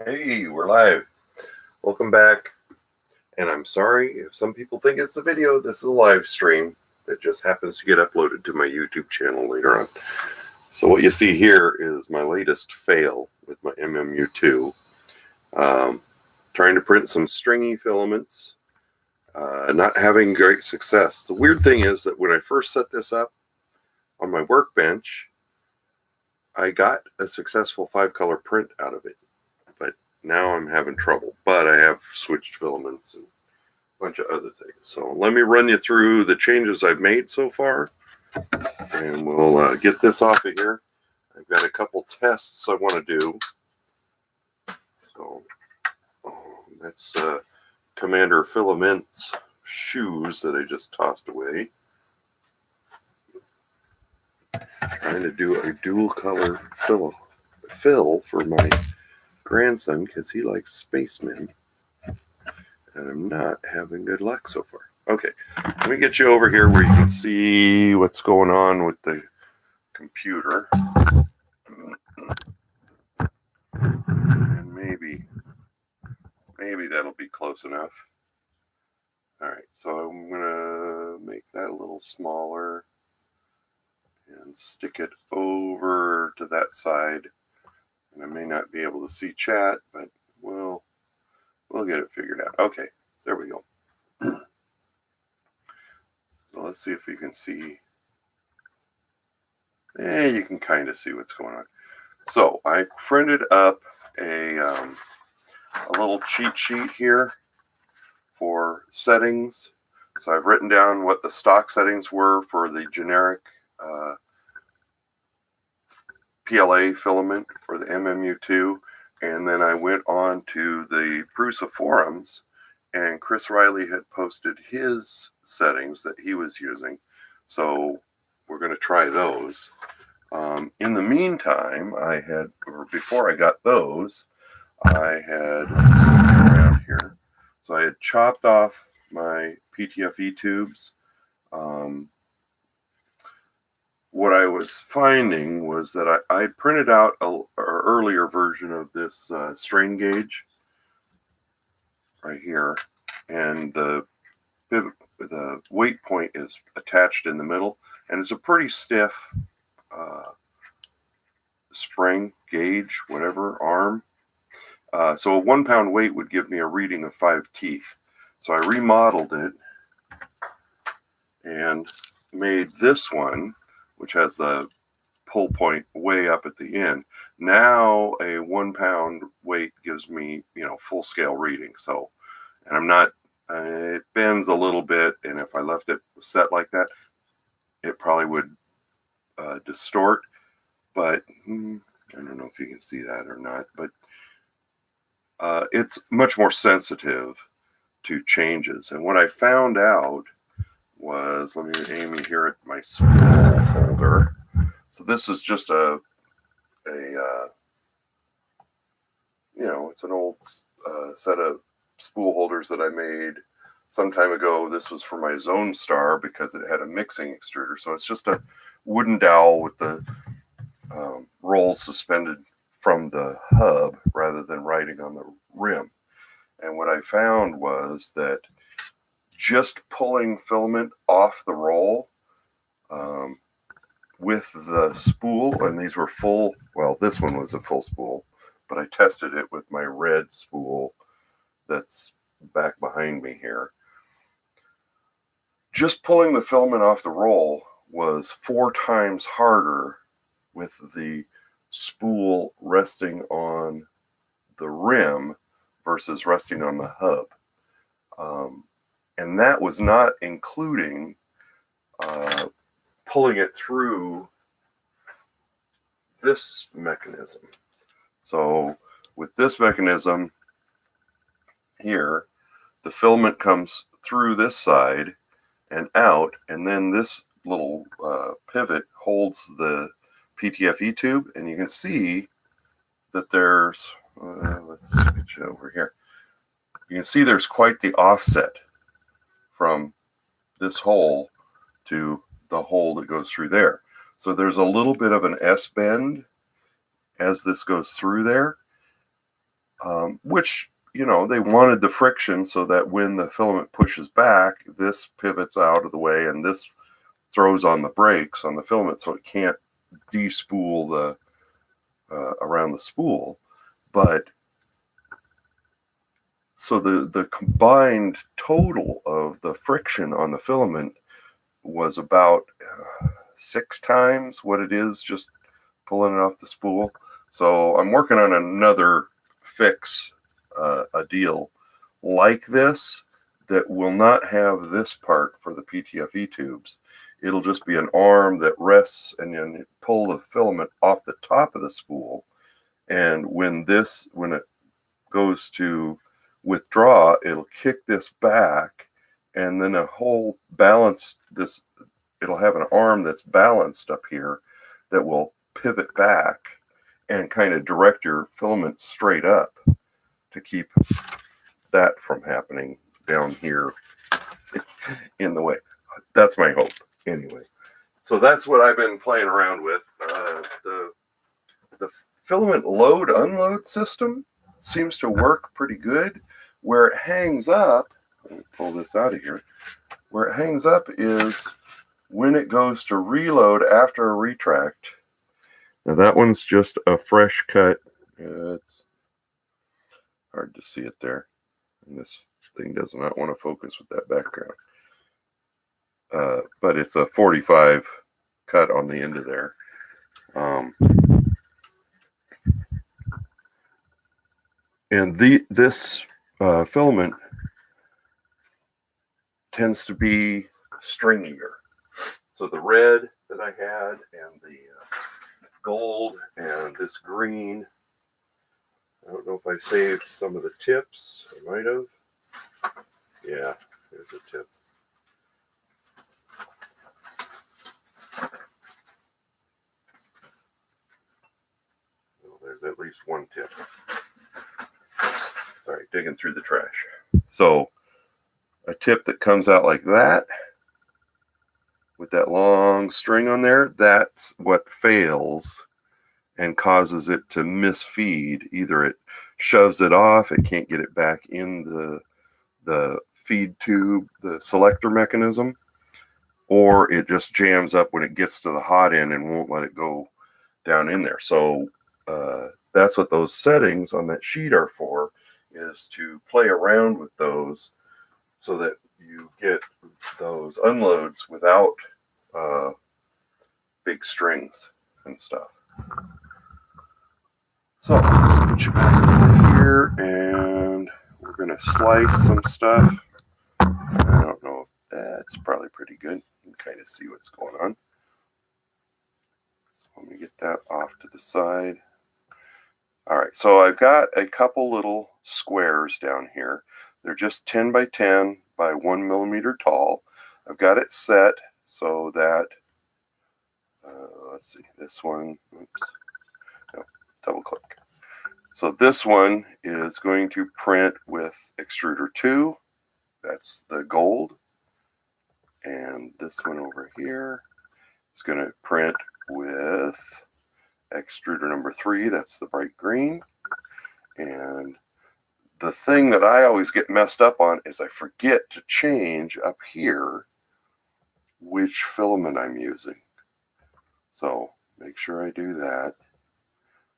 Hey, we're live. Welcome back. And I'm sorry if some people think it's a video. This is a live stream that just happens to get uploaded to my YouTube channel later on. So what you see here is my latest fail with my MMU2. Trying to print some stringy filaments, not having great success. The weird thing is that when I first set this up on my workbench, I got a successful 5-color print out of it. But now I'm having trouble. But I have switched filaments and a bunch of other things. So let me run you through the changes I've made so far, and we'll get this off of here. I've got a couple tests I want to do. So that's Commander Filament's shoes that I just tossed away. Trying to do a dual color fill for my grandson because he likes spacemen, and I'm not having good luck so far. Okay, let me get you over here where you can see what's going on with the computer, and maybe that'll be close enough. All right, so I'm gonna make that a little smaller and stick it over to that side. And I may not be able to see chat, but we'll get it figured out. Okay, there we go. So let's see if you can see. You can kind of see what's going on. So I printed up a little cheat sheet here for settings. So I've written down what the stock settings were for the generic PLA filament for the MMU2, and then I went on to the Prusa forums, and Chris Riley had posted his settings that he was using. So we're going to try those. In the meantime, before I got those, I had around here. So I had chopped off my PTFE tubes. What I was finding was that I printed out an earlier version of this strain gauge right here, and the weight point is attached in the middle, and it's a pretty stiff spring gauge, whatever, arm. So a 1 pound weight would give me a reading of 5 teeth. So I remodeled it and made this one, which has the pull point way up at the end. Now a 1 pound weight gives me, full scale reading. So, and I'm not, it bends a little bit, and if I left it set like that, it probably would distort. But I don't know if you can see that or not, but it's much more sensitive to changes. And what I found out was, let me aim here at my spool holder. So this is just it's an old set of spool holders that I made some time ago. This was for my Zone Star because it had a mixing extruder. So it's just a wooden dowel with the rolls suspended from the hub rather than riding on the rim. And what I found was that just pulling filament off the roll with the spool, and these were full, well, this one was a full spool, but I tested it with my red spool that's back behind me here. Just pulling the filament off the roll was 4 times harder with the spool resting on the rim versus resting on the hub. And that was not including pulling it through this mechanism. So with this mechanism here, the filament comes through this side and out, and then this little pivot holds the PTFE tube, and you can see that there's, let's switch over here. You can see there's quite the offset from this hole to the hole that goes through there. So there's a little bit of an S bend as this goes through there. which, you know, they wanted the friction so that when the filament pushes back, this pivots out of the way and this throws on the brakes on the filament so it can't despool the around the spool. But so the combined total of the friction on the filament was about 6 times what it is just pulling it off the spool. So I'm working on another fix, a deal like this that will not have this part for the PTFE tubes. It'll just be an arm that rests and then pull the filament off the top of the spool. And when it goes to withdraw, it'll kick this back, and then a whole balance, it'll have an arm that's balanced up here that will pivot back and kind of direct your filament straight up to keep that from happening down here in the way. That's my hope anyway. So that's what I've been playing around with. The filament load unload system seems to work pretty good. Where it hangs up, let me pull this out of here. Where it hangs up is when it goes to reload after a retract. Now that one's just a fresh cut. It's hard to see it there. And this thing does not want to focus with that background. But it's a 45 cut on the end of there. And this filament tends to be stringier. So the red that I had and the gold and this green, I don't know if I saved some of the tips. I might have. Yeah, here's a tip. Well, there's at least one tip. Sorry, digging through the trash. So a tip that comes out like that with that long string on there, that's what fails and causes it to misfeed. Either it shoves it off, it can't get it back in the feed tube, the selector mechanism, or it just jams up when it gets to the hot end and won't let it go down in there. So that's what those settings on that sheet are for, is to play around with those so that you get those unloads without big strings and stuff. So let's put you back over here, and we're going to slice some stuff. I don't know if that's probably pretty good. You can kind of see what's going on. So let me get that off to the side. All right, so I've got a couple little squares down here. They're just 10 by 10 by 1 millimeter tall. I've got it set so that, let's see, this one, oops, no, double click. So this one is going to print with extruder 2. That's the gold. And this one over here is going to print with extruder number 3. That's the bright green. And the thing that I always get messed up on is I forget to change up here which filament I'm using. So make sure I do that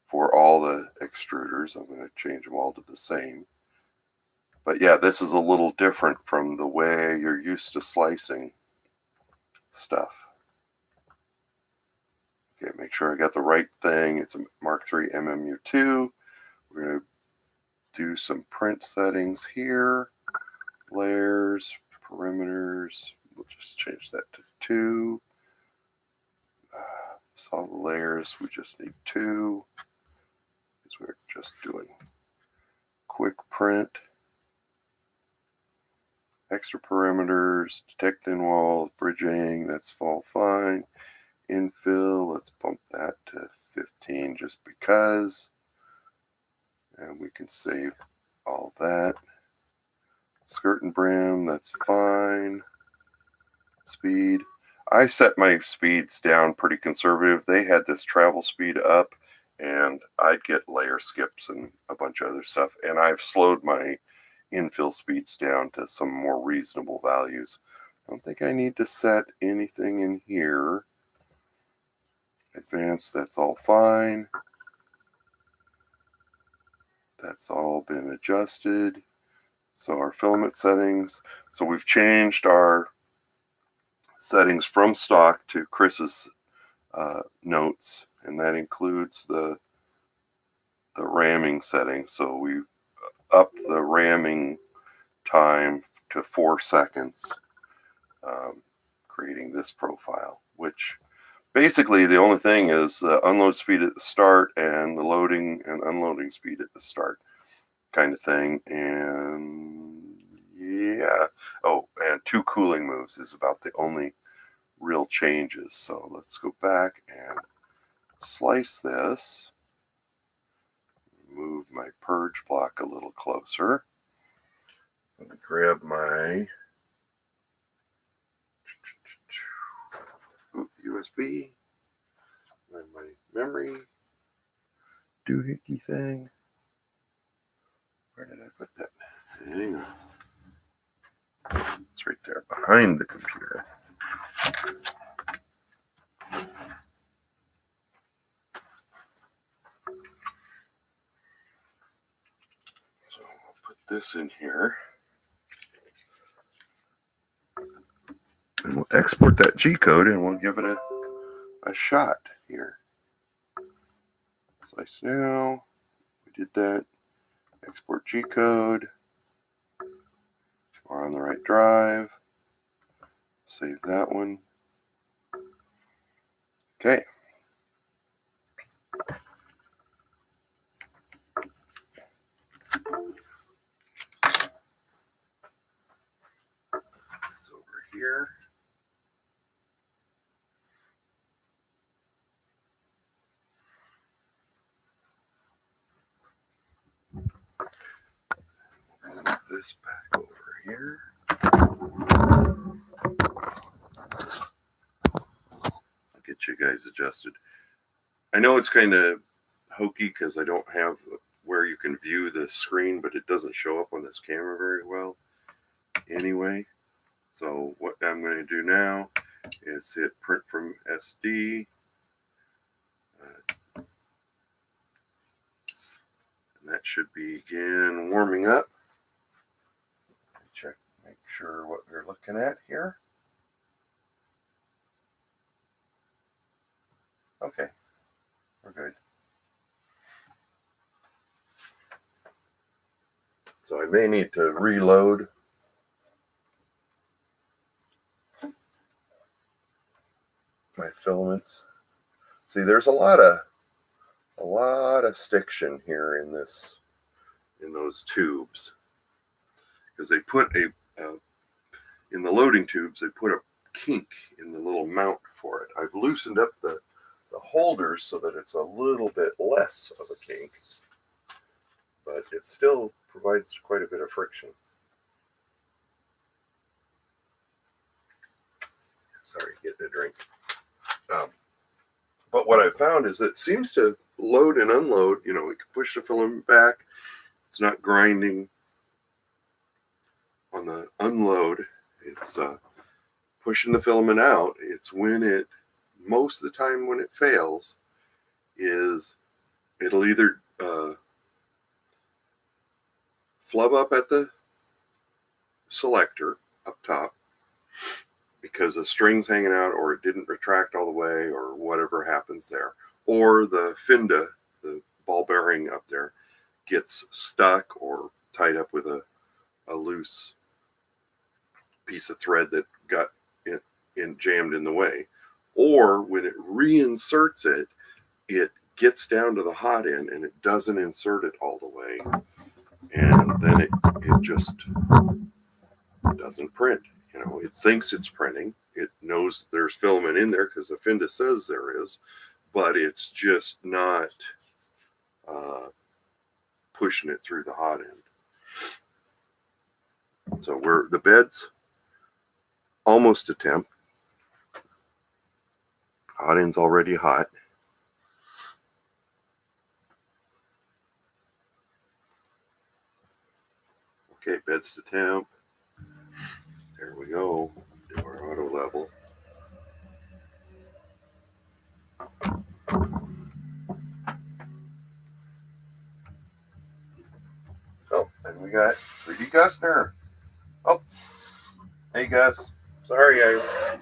for all the extruders. I'm going to change them all to the same. But yeah, this is a little different from the way you're used to slicing stuff. Okay, make sure I got the right thing. It's a Mark III MMU2. We're going to do some print settings here. Layers, perimeters. We'll just change that to 2. Solid layers, we just need 2. Because we're just doing quick print. Extra perimeters, detect thin wall, bridging, that's all fine. Infill, let's bump that to 15 just because. And we can save all that. Skirt and brim, that's fine. Speed. I set my speeds down pretty conservative. They had this travel speed up, and I'd get layer skips and a bunch of other stuff. And I've slowed my infill speeds down to some more reasonable values. I don't think I need to set anything in here. Advanced, that's all fine. That's all been adjusted. So our filament settings, so we've changed our settings from stock to Chris's notes, and that includes the ramming setting. So we've upped the ramming time to 4 seconds, creating this profile, which basically the only thing is the unload speed at the start and the loading and unloading speed at the start kind of thing. And yeah, oh, and 2 cooling moves is about the only real changes. So let's go back and slice this, move my purge block a little closer. Let me grab my USB and my memory doohickey thing. Where did I put that? Hang on. It's right there behind the computer. So I'll put this in here. And we'll export that G code and we'll give it a shot here. Slice now. We did that. Export G code. We're on the right drive. Save that one. Okay. This over here. Move this back over here. I'll get you guys adjusted. I know it's kind of hokey because I don't have where you can view the screen, but it doesn't show up on this camera very well anyway. So what I'm going to do now is hit print from SD. And that should begin warming up. Check, make sure what we're looking at here. Okay, we're good. So I may need to reload. My filaments. See, there's a lot of stiction here in those tubes, because they put in the loading tubes, they put a kink in the little mount for it. I've loosened up the holders so that it's a little bit less of a kink, but it still provides quite a bit of friction. Sorry, getting a drink. But what I found is that it seems to load and unload. You know, we can push the filament back. It's not grinding on the unload. It's pushing the filament out. It's when it, most of the time when it fails, is it'll either flub up at the selector up top because the string's hanging out, or it didn't retract all the way, or whatever happens there, or the fenda, the ball bearing up there, gets stuck or tied up with a loose piece of thread that got jammed in the way. Or when it reinserts it, it gets down to the hot end and it doesn't insert it all the way, and then it just doesn't print. You know, it thinks it's printing. It knows there's filament in there because the fenda says there is, but it's just not pushing it through the hot end. So the bed's almost to temp. Hot end's already hot. Okay, beds to temp. There we go. Do our auto level. Oh, and we got 3D Gusner. Oh, hey Gus. Sorry I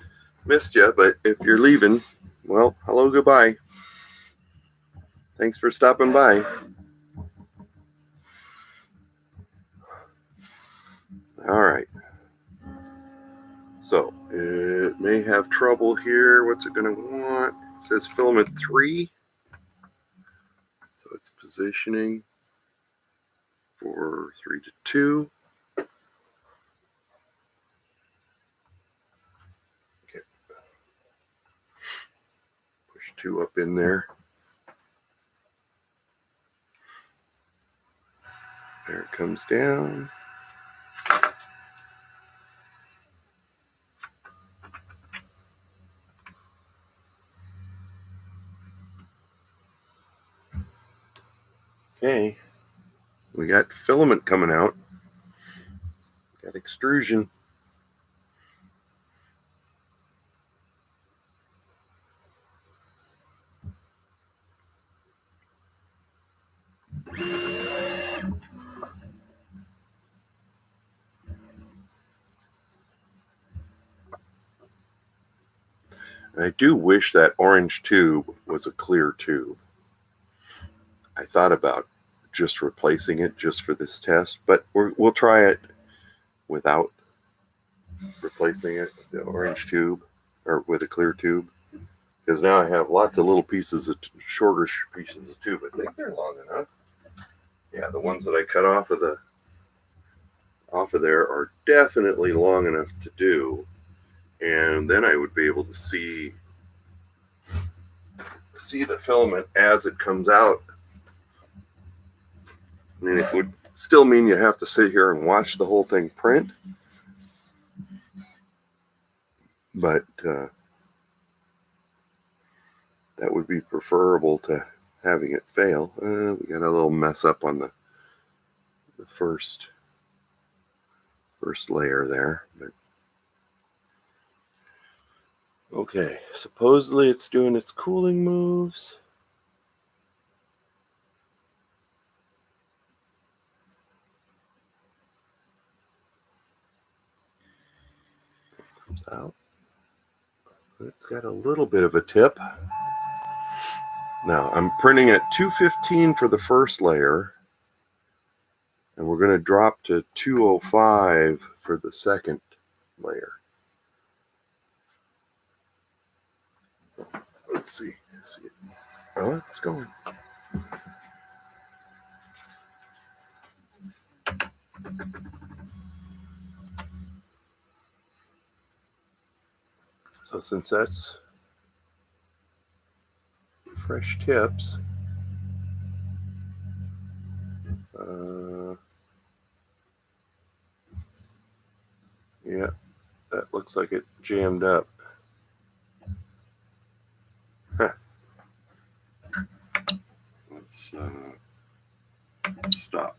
missed you, but if you're leaving, well, hello, goodbye. Thanks for stopping by. All right. So it may have trouble here. What's it going to want? It says filament 3. So it's positioning for 3 to 2. Okay. Push 2 up in there. There it comes down. Okay. We got filament coming out. Got extrusion. And I do wish that orange tube was a clear tube. I thought about just replacing it just for this test, but we'll try it without replacing it with the orange tube or with a clear tube, because now I have lots of little pieces of shorter pieces of tube. I think they're long enough. Yeah, the ones that I cut off of there are definitely long enough to do, and then I would be able to see the filament as it comes out. I mean, it would still mean you have to sit here and watch the whole thing print, but that would be preferable to having it fail. We got a little mess up on the first layer there, but okay. Supposedly it's doing its cooling moves. Comes out. It's got a little bit of a tip. Now I'm printing at 215 for the first layer, and we're going to drop to 205 for the second layer. Let's see. Oh, it's going. So since that's fresh tips, yeah, that looks like it jammed up. Huh. Let's stop.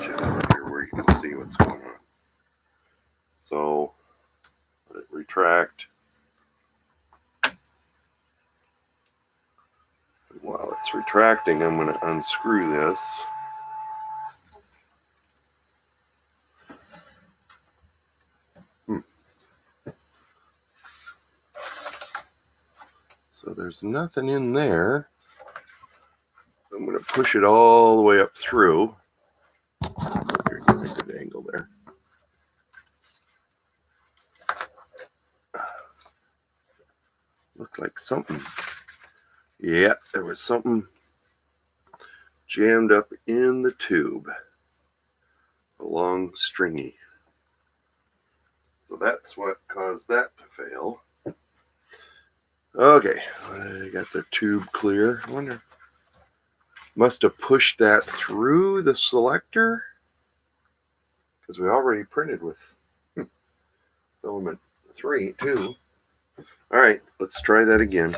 Check over here where you can see what's going on. So let it retract. While it's retracting, I'm going to unscrew this. So there's nothing in there. I'm going to push it all the way up through. Here, get a good angle there. Looked like something. Yeah, there was something jammed up in the tube. A long stringy. So that's what caused that to fail. Okay, I got the tube clear. I wonder, must have pushed that through the selector, because we already printed with filament 3 too. All right, let's try that again.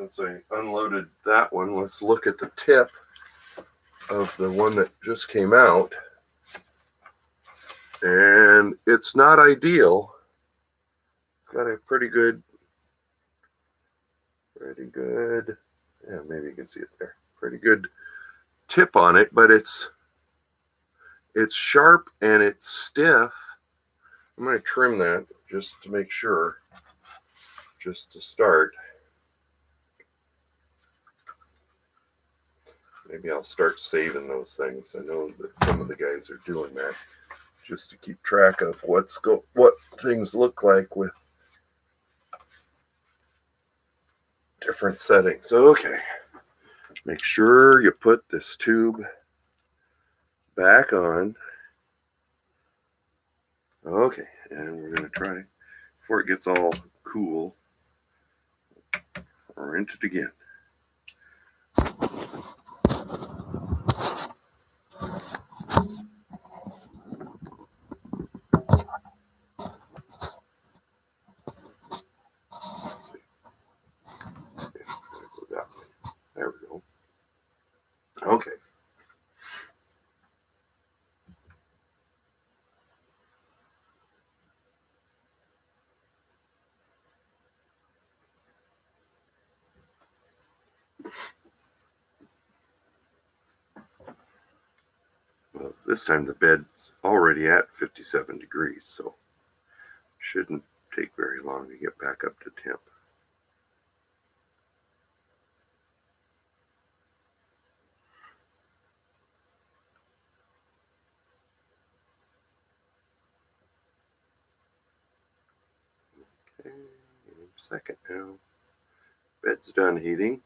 Since I unloaded that one, let's look at the tip of the one that just came out. And it's not ideal. It's got a pretty good, yeah, maybe you can see it there. Pretty good tip on it, but it's sharp and it's stiff. I'm going to trim that just to make sure, just to start. Maybe I'll start saving those things. I know that some of the guys are doing that just to keep track of what things look like with different settings. Okay, make sure you put this tube back on. Okay, and we're going to try, before it gets all cool, or rinse it again. Let's see. Okay, there we go. Okay. Well, this time the bed's already at 57 degrees, so shouldn't take very long to get back up to temp. Okay, a second now. Bed's done heating.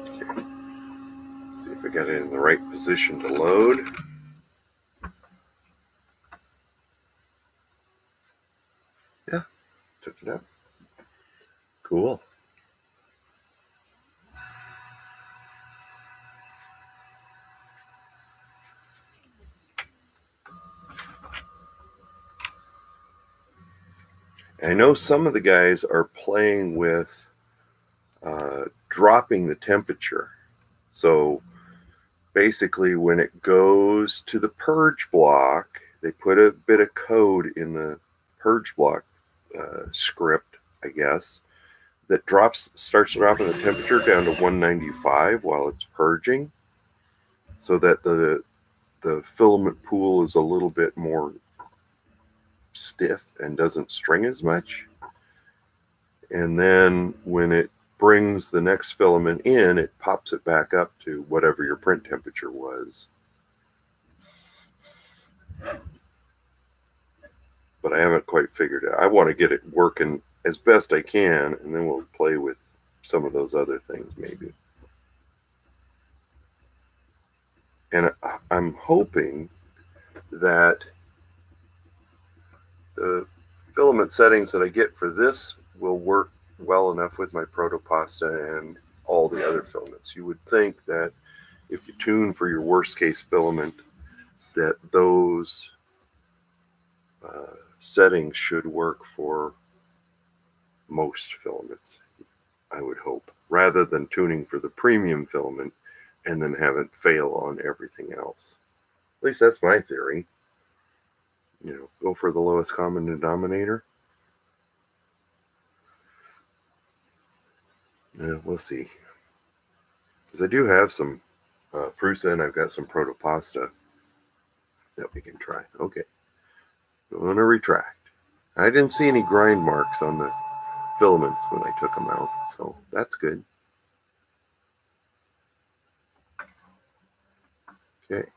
Okay. See if I got it in the right position to load. Yeah, took it up. Cool. I know some of the guys are playing with dropping the temperature. So basically, when it goes to the purge block, they put a bit of code in the purge block script, I guess, that starts dropping the temperature down to 195 while it's purging, so that the filament pool is a little bit more stiff and doesn't string as much. And then when it brings the next filament in, it pops it back up to whatever your print temperature was. But I haven't quite figured it out. I want to get it working as best I can, and then we'll play with some of those other things maybe. And I'm hoping that the filament settings that I get for this will work well enough with my protopasta and all the other filaments. You would think that if you tune for your worst case filament, that those settings should work for most filaments, I would hope, rather than tuning for the premium filament and then have it fail on everything else. At least that's my theory. You know, go for the lowest common denominator. Yeah, we'll see. Because I do have some Prusa and I've got some protopasta that we can try. Okay. Going to retract. I didn't see any grind marks on the filaments when I took them out, so that's good. Okay.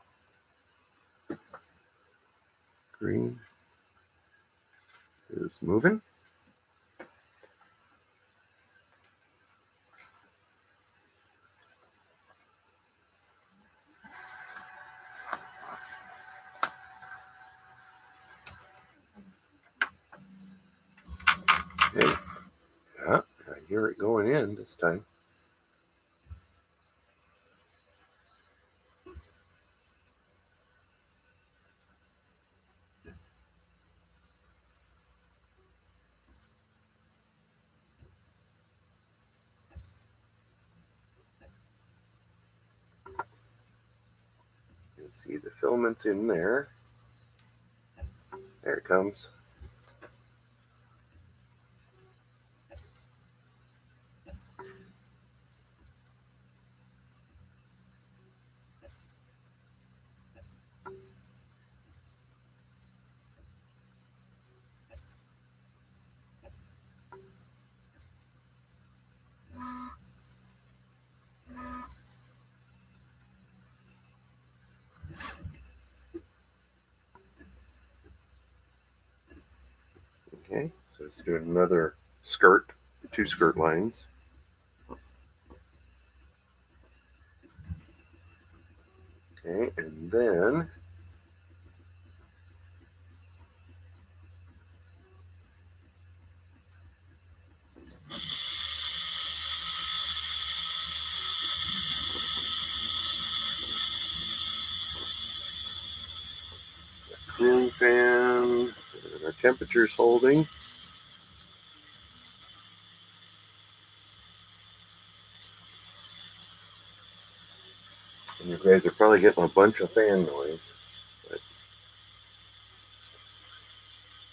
Green is moving. Okay. Yeah, I hear it going in this time. You can see the filaments in there. There it comes. Okay, so let's do another skirt, 2 skirt lines. Okay, and then cooling fan, and our temperature's holding. And you guys are probably getting a bunch of fan noise. But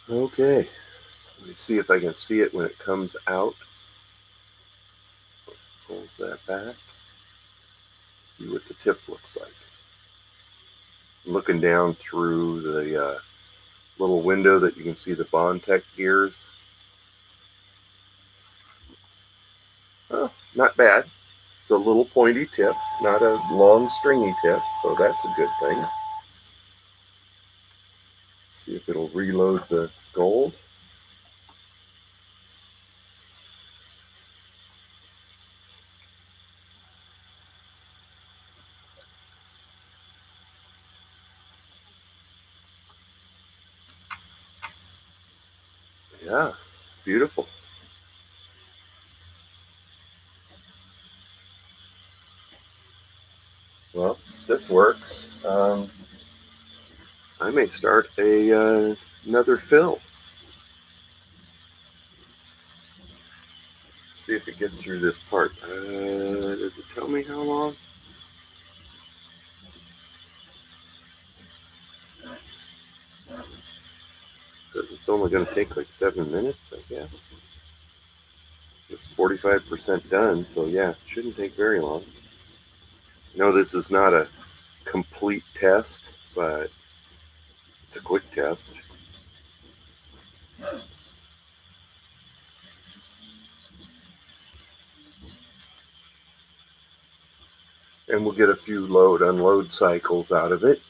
okay, let me see if I can see it when it comes out. Pulls that back. See what the tip looks like. Looking down through the little window that you can see the Bondtech gears. Oh, not bad. It's a little pointy tip, not a long stringy tip, so that's a good thing. See if it'll reload the gold. Yeah, beautiful. Well, this works. I may start another fill. See if it gets through this part. Does it tell me how long? It says it's only going to take like 7 minutes, I guess. It's 45% done, so yeah, it shouldn't take very long. No, this is not a complete test, but it's a quick test. And we'll get a few load unload cycles out of it.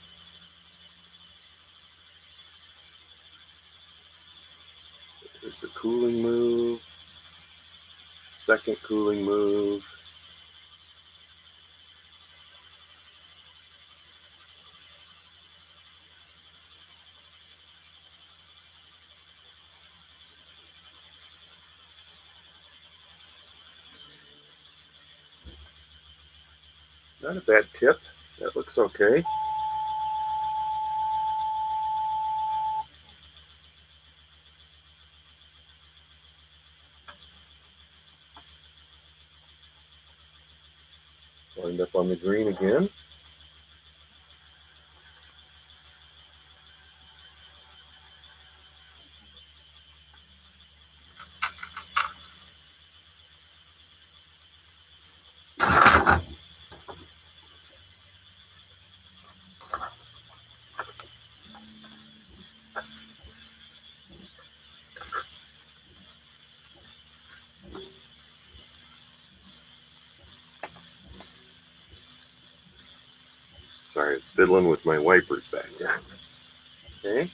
There's the cooling move, second cooling move. Not a bad tip. That looks okay. Lined up on the green again. Sorry, it's fiddling with my wipers back there. Okay.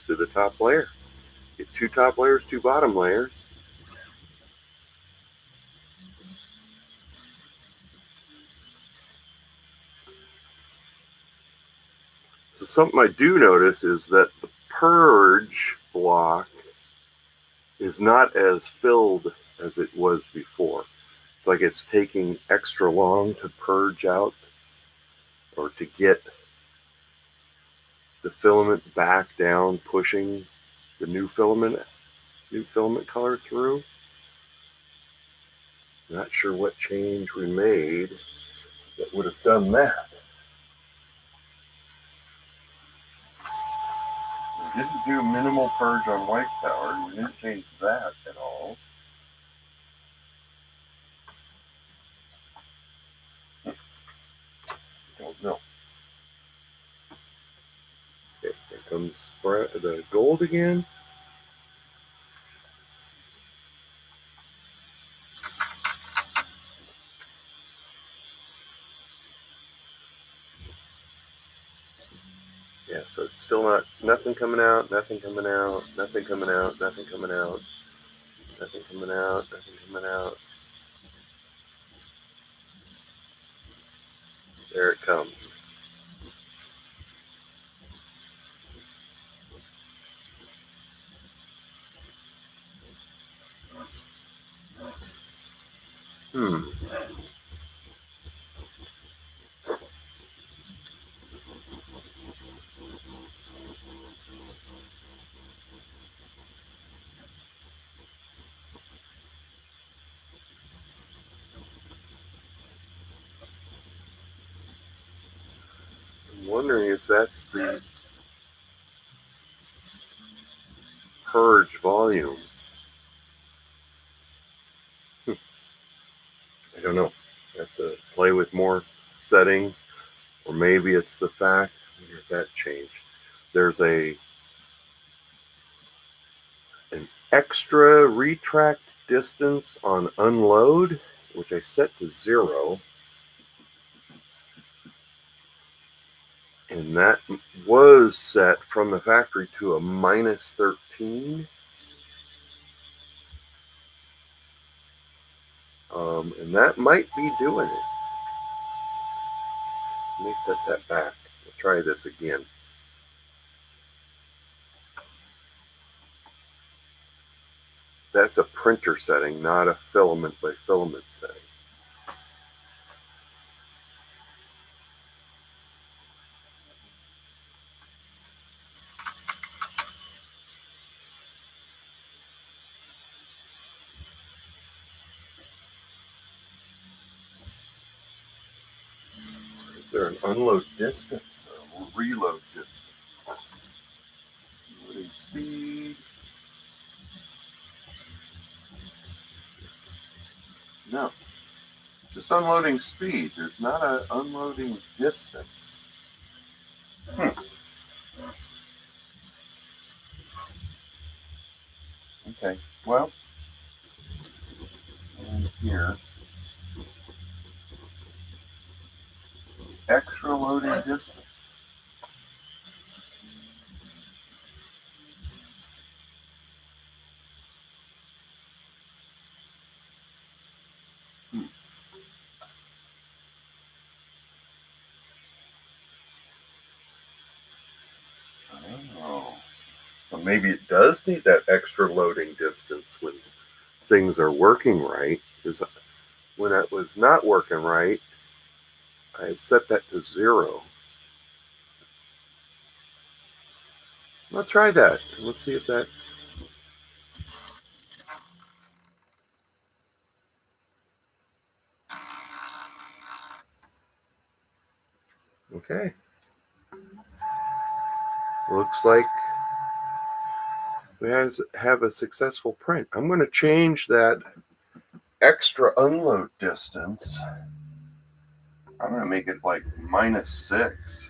to the top layer. Get 2 top layers, 2 bottom layers. So something I do notice is that the purge block is not as filled as it was before. It's like it's taking extra long to purge out or to get the filament back down, pushing the new filament color through. Not sure what change we made that would have done that. We didn't do minimal purge on white power. We didn't change that at all. Don't know. Okay, here comes the gold again. Yeah, so it's still nothing coming out, nothing coming out, nothing coming out, nothing coming out, nothing coming out, nothing coming out. There it comes. I'm wondering if that's the purge volume. I don't know. I have to play with more settings, or maybe it's the fact that changed. There's an extra retract distance on unload, which I set to 0. And that was set from the factory to a -13. And that might be doing it. Let me set that back. We'll try this again. That's a printer setting, not a filament by filament setting. Is there an unload distance or a reload distance? Loading speed. No. Just unloading speed. There's not an unloading distance. Okay, well, and here, extra loading distance. Oh, so maybe it does need that extra loading distance when things are working right. Because when it was not working right, I had set that to 0. I'll try that. Let's see if that. Okay. Looks like we have a successful print. I'm going to change that extra unload distance. I'm going to make it like -6.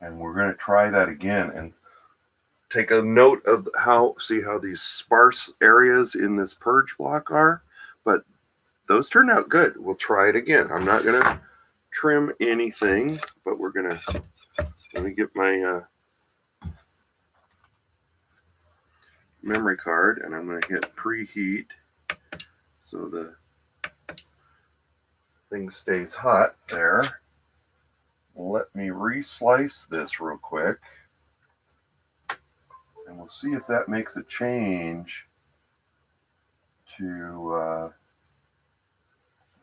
And we're going to try that again and take a note of see how these sparse areas in this purge block are. But those turned out good. We'll try it again. I'm not going to trim anything, but we're gonna, let me get my memory card, and I'm gonna hit preheat so the thing stays hot there. Let me reslice this real quick, and we'll see if that makes a change to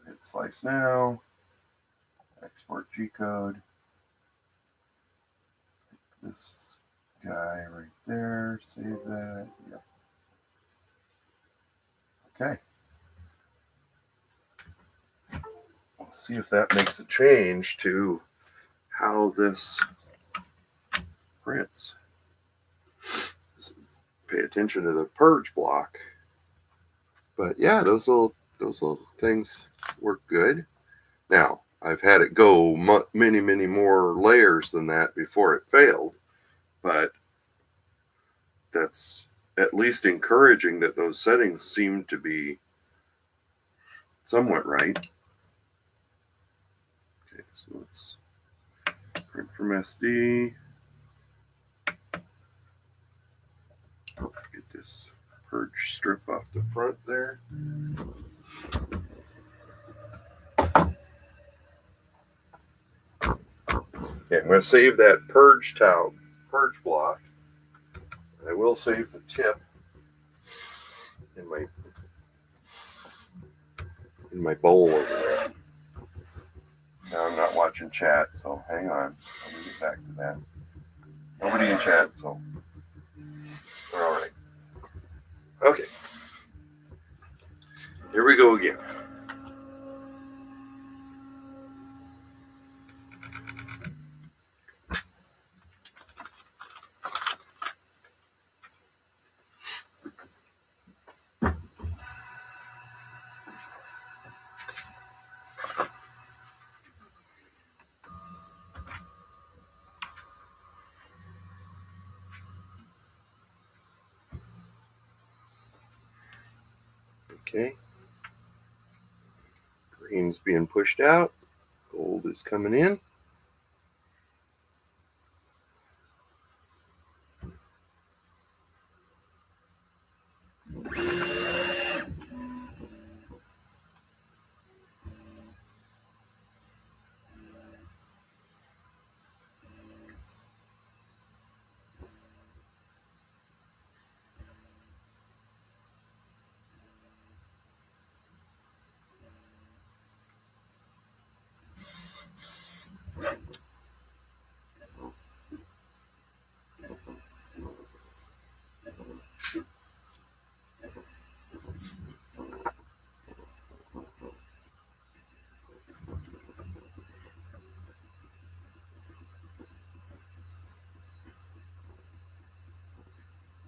hit slice now, export G-code, this guy right there, save that, yep. Okay. We'll see if that makes a change to how this prints. Pay attention to the purge block. But yeah, those little things work good. Now, I've had it go many more layers than that before it failed, but that's at least encouraging that those settings seem to be somewhat right. Okay, so let's print from SD. Get this purge strip off the front there. Okay, I'm going to save that purge block. I will save the tip in my bowl over there. Now I'm not watching chat, so hang on. Let me get back to that. Nobody in chat, so we're all right. Okay. Here we go again. Okay. Green's being pushed out. Gold is coming in.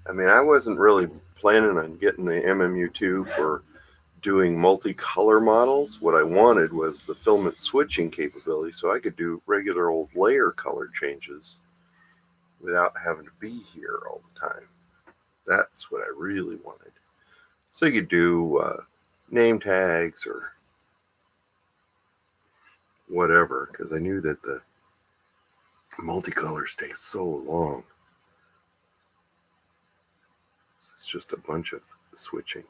I mean, I wasn't really planning on getting the MMU2 for doing multicolor models. What I wanted was the filament switching capability so I could do regular old layer color changes without having to be here all the time. That's what I really wanted. So you could do name tags or whatever, because I knew that the multicolor stays so long. So it's just a bunch of switching.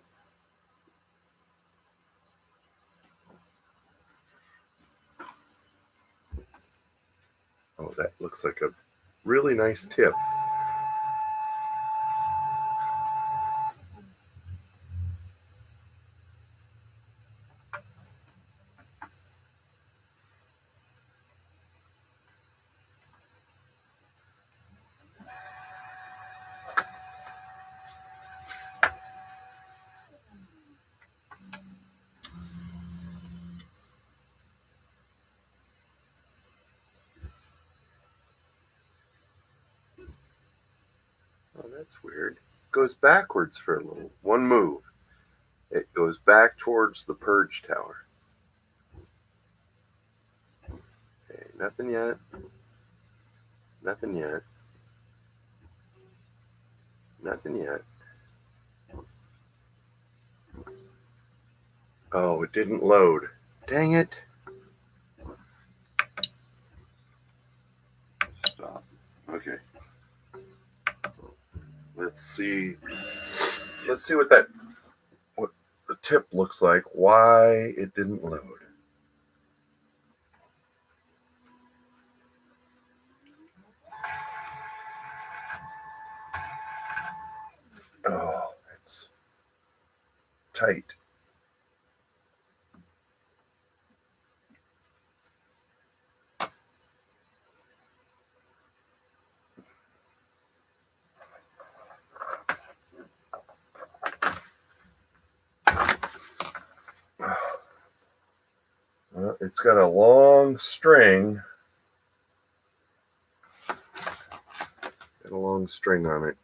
Oh, that looks like a really nice tip. Oh, that's weird. It goes backwards for a little. One move. It goes back towards the purge tower. Okay, nothing yet. Nothing yet. Nothing yet. Oh, it didn't load. Dang it. Let's see what the tip looks like, why it didn't load. Oh, it's tight. Well, it's got a long string. Got a long string on it.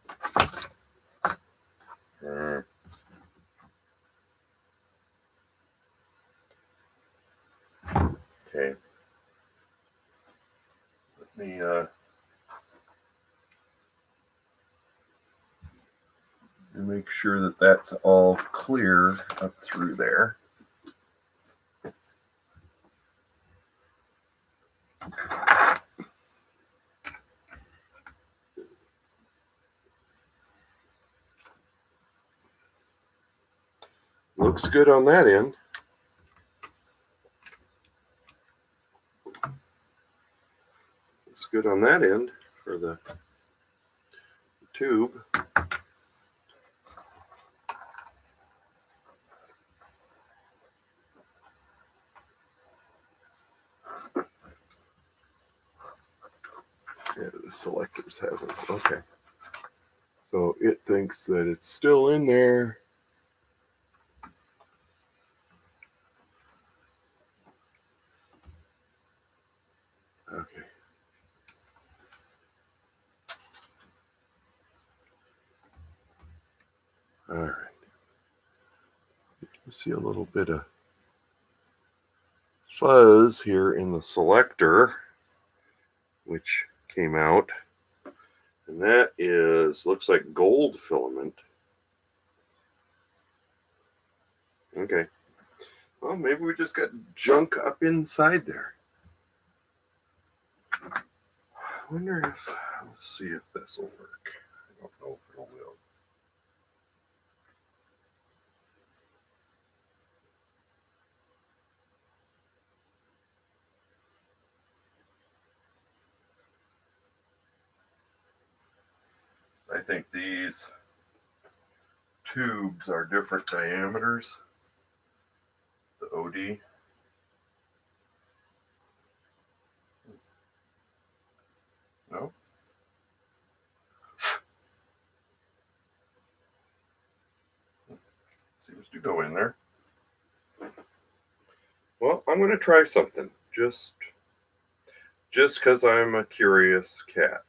Okay. Let me make sure that that's all clear up through there. Looks good on that end. Looks good on that end for the tube. Yeah, the selectors haven't. Okay. So it thinks that it's still in there. Okay. All right. You see a little bit of fuzz here in the selector, which came out. And that looks like gold filament. Okay. Well, maybe we just got junk up inside there. I wonder if, let's see if this will work. I don't know if it will. So I think these tubes are different diameters. The OD. No? Seems to go in there. Well, I'm going to try something. Just because I'm a curious cat.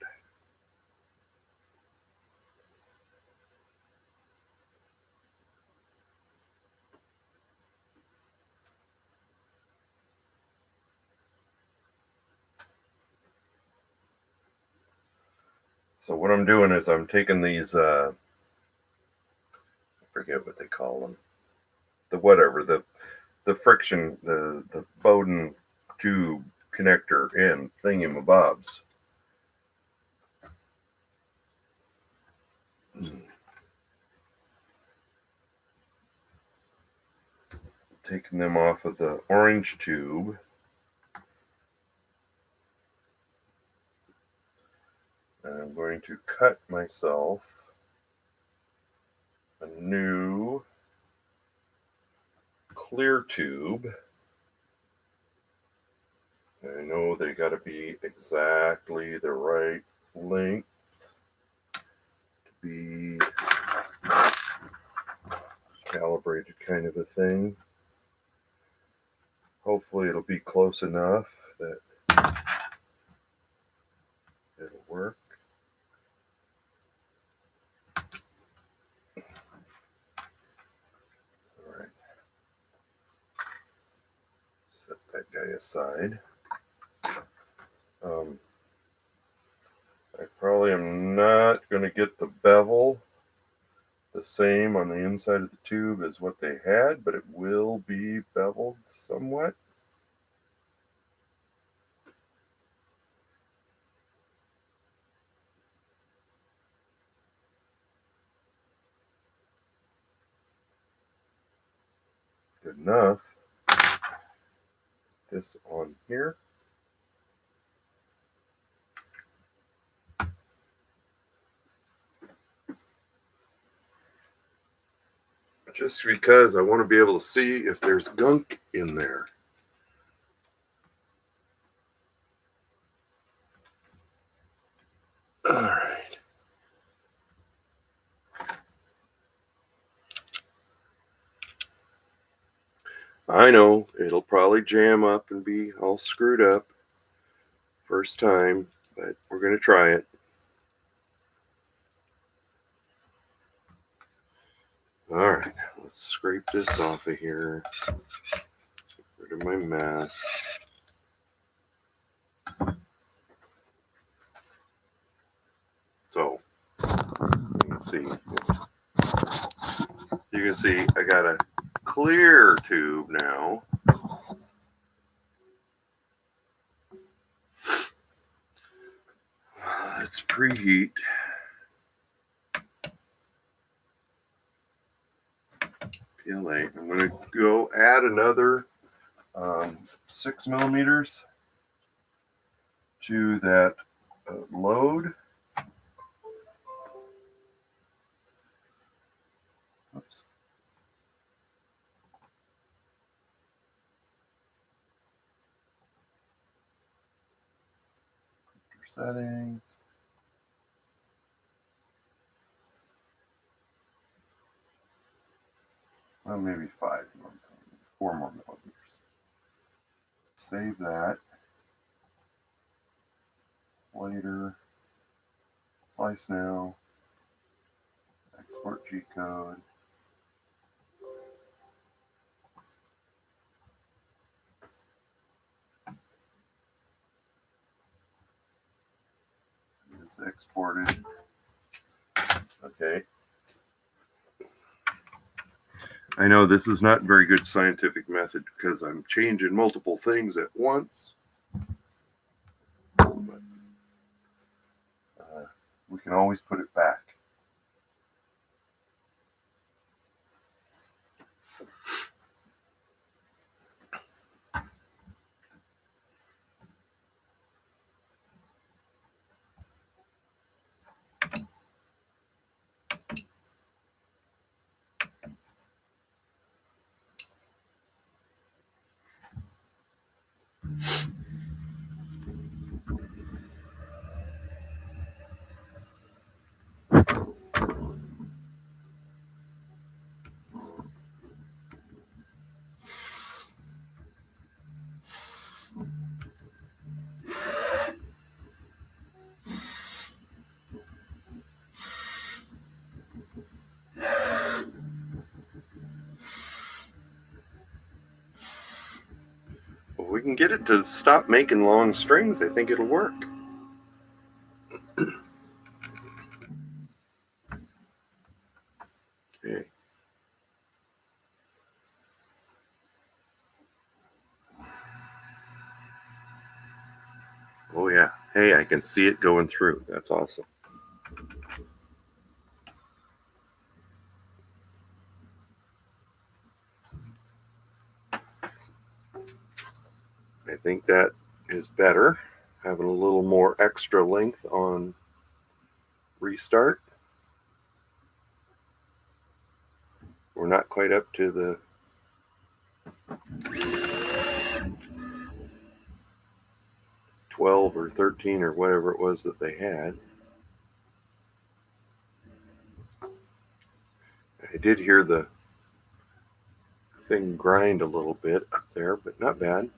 So what I'm doing is I'm taking these, I forget what they call them. The friction, the Bowden tube connector and thingamabobs. Taking them off of the orange tube. And I'm going to cut myself a new clear tube. I know they got to be exactly the right length to be calibrated, kind of a thing. Hopefully it'll be close enough that it'll work. All right. Set that guy aside. I probably am not going to get the bevel the same on the inside of the tube as what they had, but it will be beveled somewhat. Good enough. This on here. Just because I want to be able to see if there's gunk in there. All right. I know it'll probably jam up and be all screwed up first time, but we're going to try it. All right, let's scrape this off of here. Get rid of my mess. So, you can see I got a clear tube now. Let's preheat. PLA. I'm going to go add another 6 millimeters to that load. Oops. Settings. Well, maybe 5 more, 4 more millimeters. Save that. Later. Slice now. Export G code. It's exported. Okay. I know this is not a very good scientific method because I'm changing multiple things at once. But we can always put it back. If we can get it to stop making long strings, I think it'll work. Okay. Oh yeah. Hey, I can see it going through. That's awesome. I think that is better. Having a little more extra length on restart. We're not quite up to the 12 or 13 or whatever it was that they had. I did hear the thing grind a little bit up there, but not bad.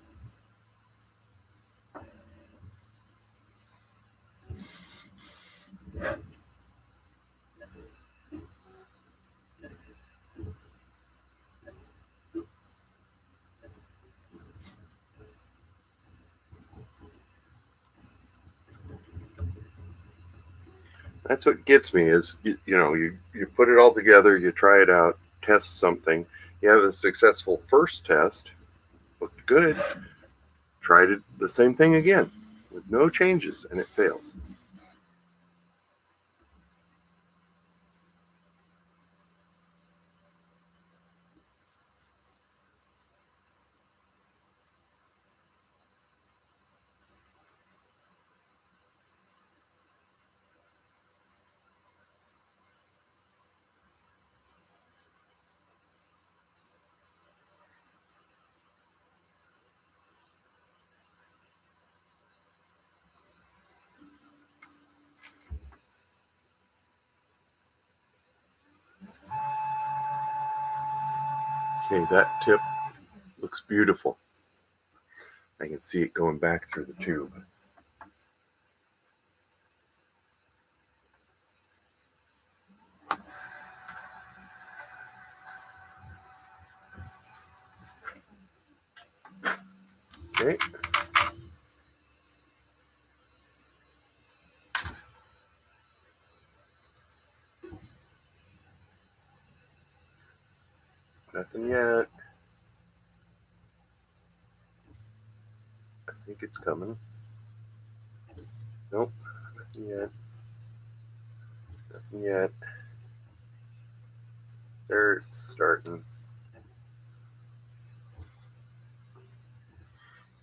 That's what gets me is, you put it all together, you try it out, test something. You have a successful first test, looked good, tried it the same thing again with no changes, and it fails. Okay, that tip looks beautiful. I can see it going back through the tube. Okay. Nothing yet. I think it's coming. Nope, nothing yet. Nothing yet. There, it's starting.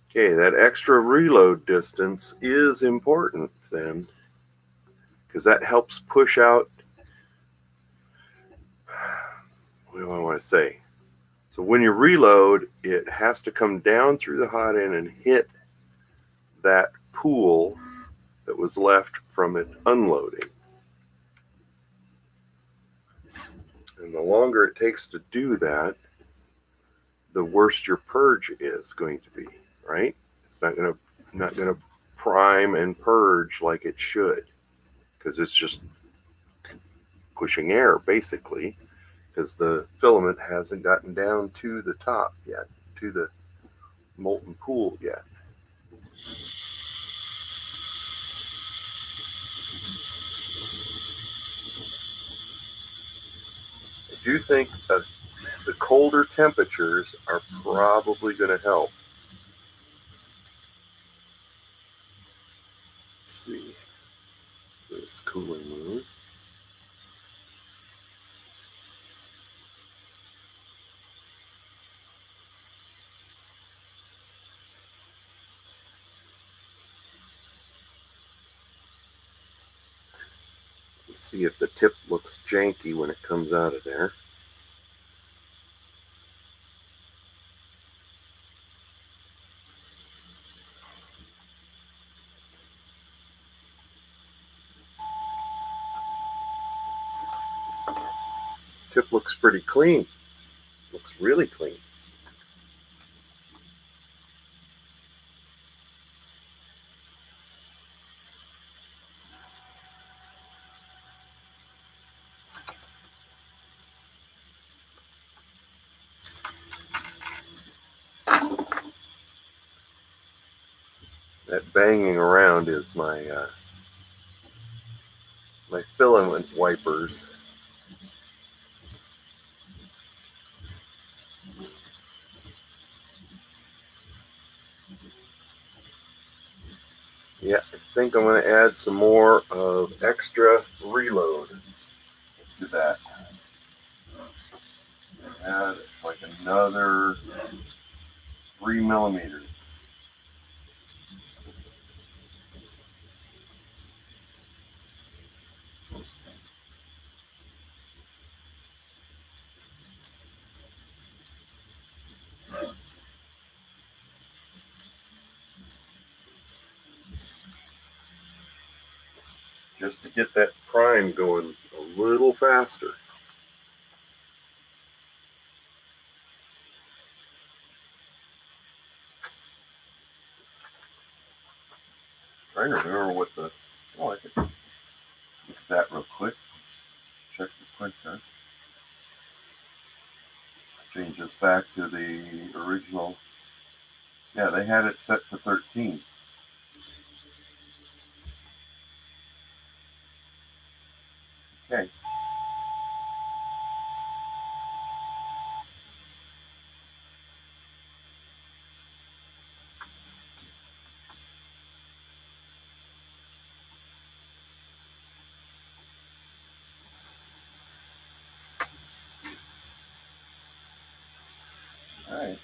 Okay, that extra reload distance is important then, because that helps push out, what do I want to say? So when you reload, it has to come down through the hot end and hit that pool that was left from it unloading. And the longer it takes to do that, the worse your purge is going to be, right? It's not gonna prime and purge like it should, because it's just pushing air basically, because the filament hasn't gotten down to the top yet, to the molten pool yet. I do think the colder temperatures are probably going to help. Let's see. It's cooling moves. Let's see if the tip looks janky when it comes out of there. Tip looks pretty clean. Looks really clean. That banging around is my my filament wipers. Yeah, I think I'm going to add some more of extra reload to that. Add like another 3 millimeters. Just to get that prime going a little faster. Trying to remember what the, oh, I could look at that real quick. Let's check the printer. Change this back to the original. Yeah, they had it set to 13. Okay. All right.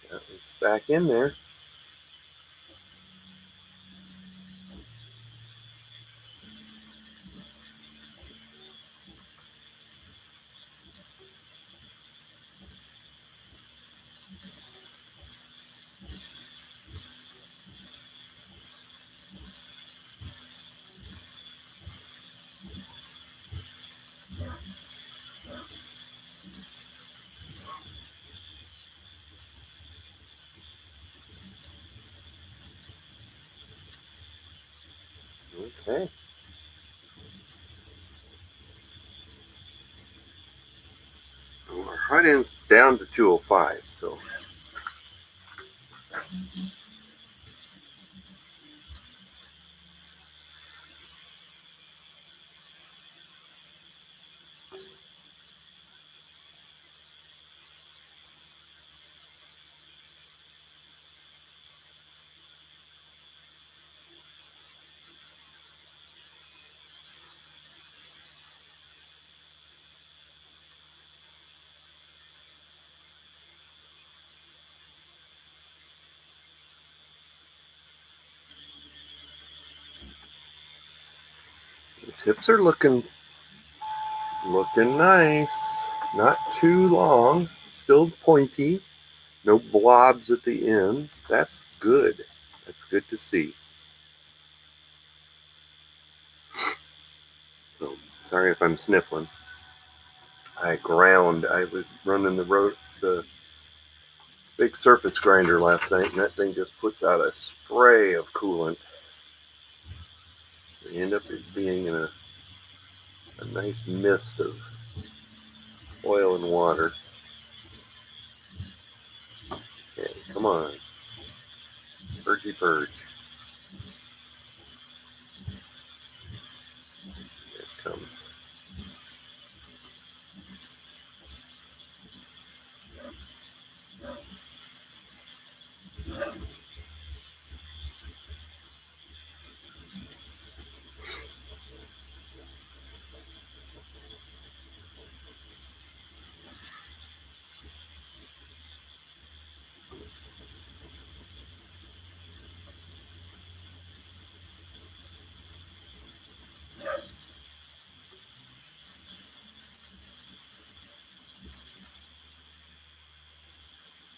Yeah, it's back in there. Okay. Well, our hot end's down to 205, so. The tips are looking nice. Not too long. Still pointy. No blobs at the ends. That's good. That's good to see. So, sorry if I'm sniffling. I was running the big surface grinder last night, and that thing just puts out a spray of coolant. So you end up being in a nice mist of oil and water. Okay, come on. Purgy purge. Here it comes.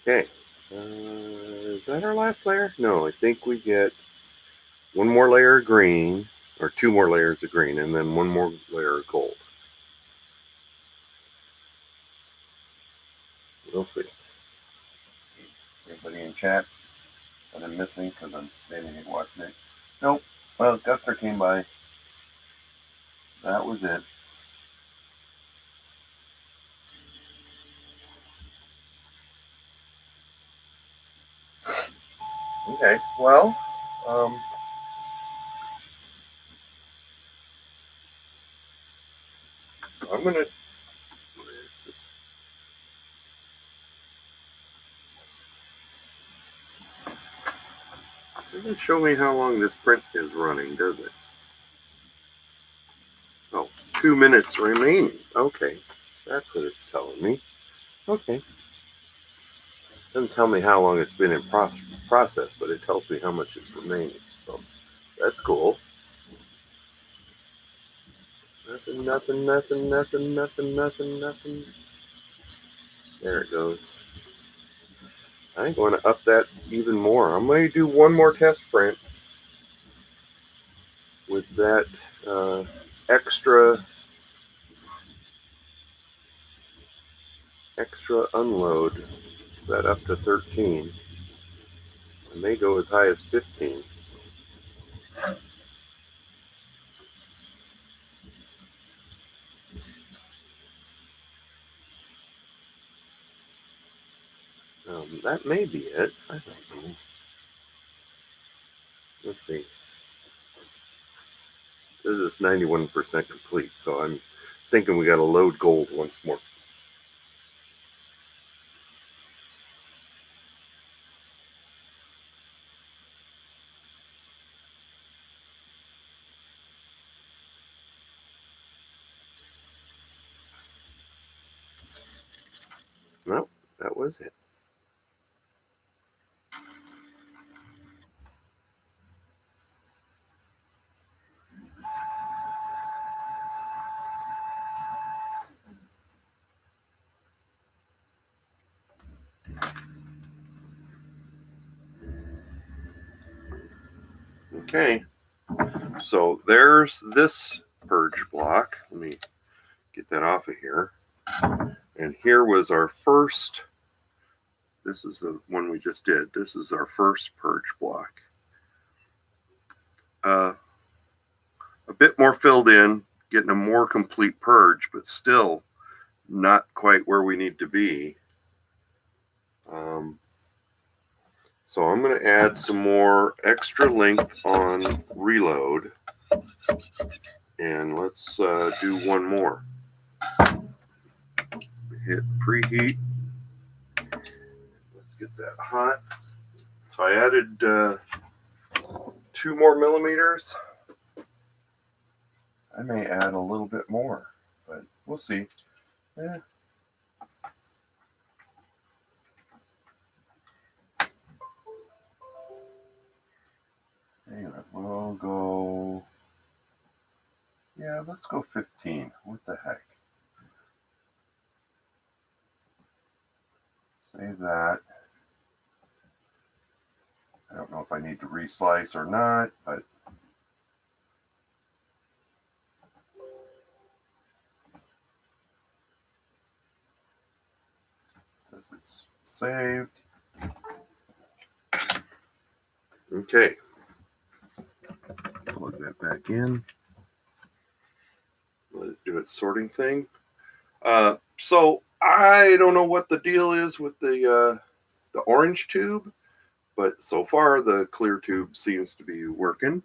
Okay. Is that our last layer? No, I think we get one more layer of green, or two more layers of green, and then one more layer of gold. We'll see. Anybody in chat that I'm missing because I'm standing here watching it? Nope. Well, Guster came by. That was it. Okay. Well, I'm gonna. Where is this? It doesn't show me how long this print is running, does it? Oh, 2 minutes remaining. Okay, that's what it's telling me. Okay. Doesn't tell me how long it's been in process, but it tells me how much is remaining. So that's cool. Nothing, nothing, nothing, nothing, nothing, nothing, nothing. There it goes. I'm going to up that even more. I'm going to do one more test print with that extra unload set up to 13. I may go as high as 15. That may be it. I don't know. Let's see. This is 91% complete, so I'm thinking we got to load gold once more. No, that was it. Okay, so there's this purge block. Let me get that off of here. And here was our first, this is the one we just did. This is our first purge block. bit more filled in, getting a more complete purge, but still not quite where we need to be. So I'm going to add some more extra length on reload, and let's do one more. Hit preheat. Let's get that hot. So I added 2 more millimeters. I may add a little bit more, but we'll see. Yeah. Anyway, we'll go, yeah, let's go 15. What the heck? Save that. I don't know if I need to reslice or not, but it says it's saved. Okay. Plug that back in. Let it do its sorting thing. So I don't know what the deal is with the orange tube, but so far the clear tube seems to be working.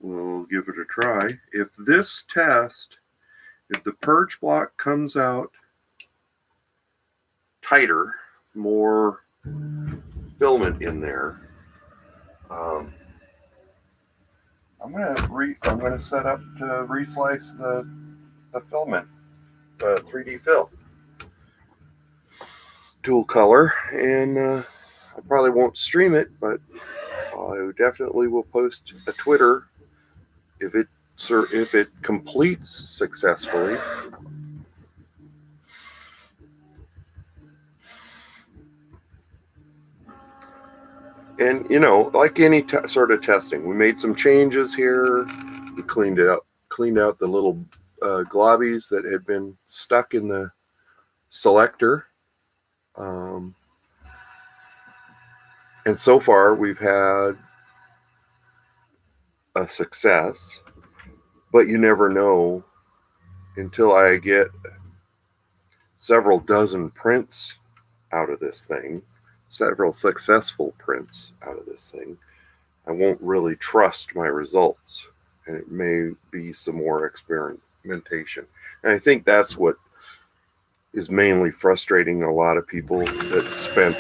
We'll give it a try. If this test, if the purge block comes out tighter, more filament in there, I'm gonna set up to reslice the filament, 3D fill, dual color, and I probably won't stream it, but I definitely will post a Twitter if it completes successfully. And like any sort of testing, we made some changes here. We cleaned out the little globbies that had been stuck in the selector. And so far we've had a success, but you never know until I get several dozen prints out of this thing, several successful prints out of this thing. I won't really trust my results, and it may be some more experimentation. And I think that's what is mainly frustrating a lot of people that spent,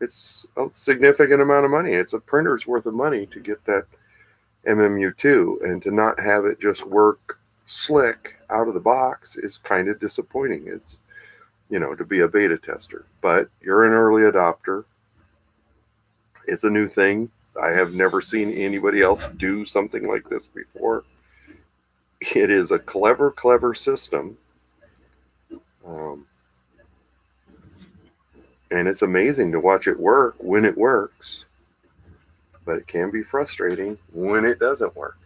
it's a significant amount of money. It's a printer's worth of money to get that MMU2, and to not have it just work slick out of the box is kind of disappointing. It's, to be a beta tester, but you're an early adopter. It's a new thing. I have never seen anybody else do something like this before. It is a clever system. And it's amazing to watch it work when it works, but it can be frustrating when it doesn't work.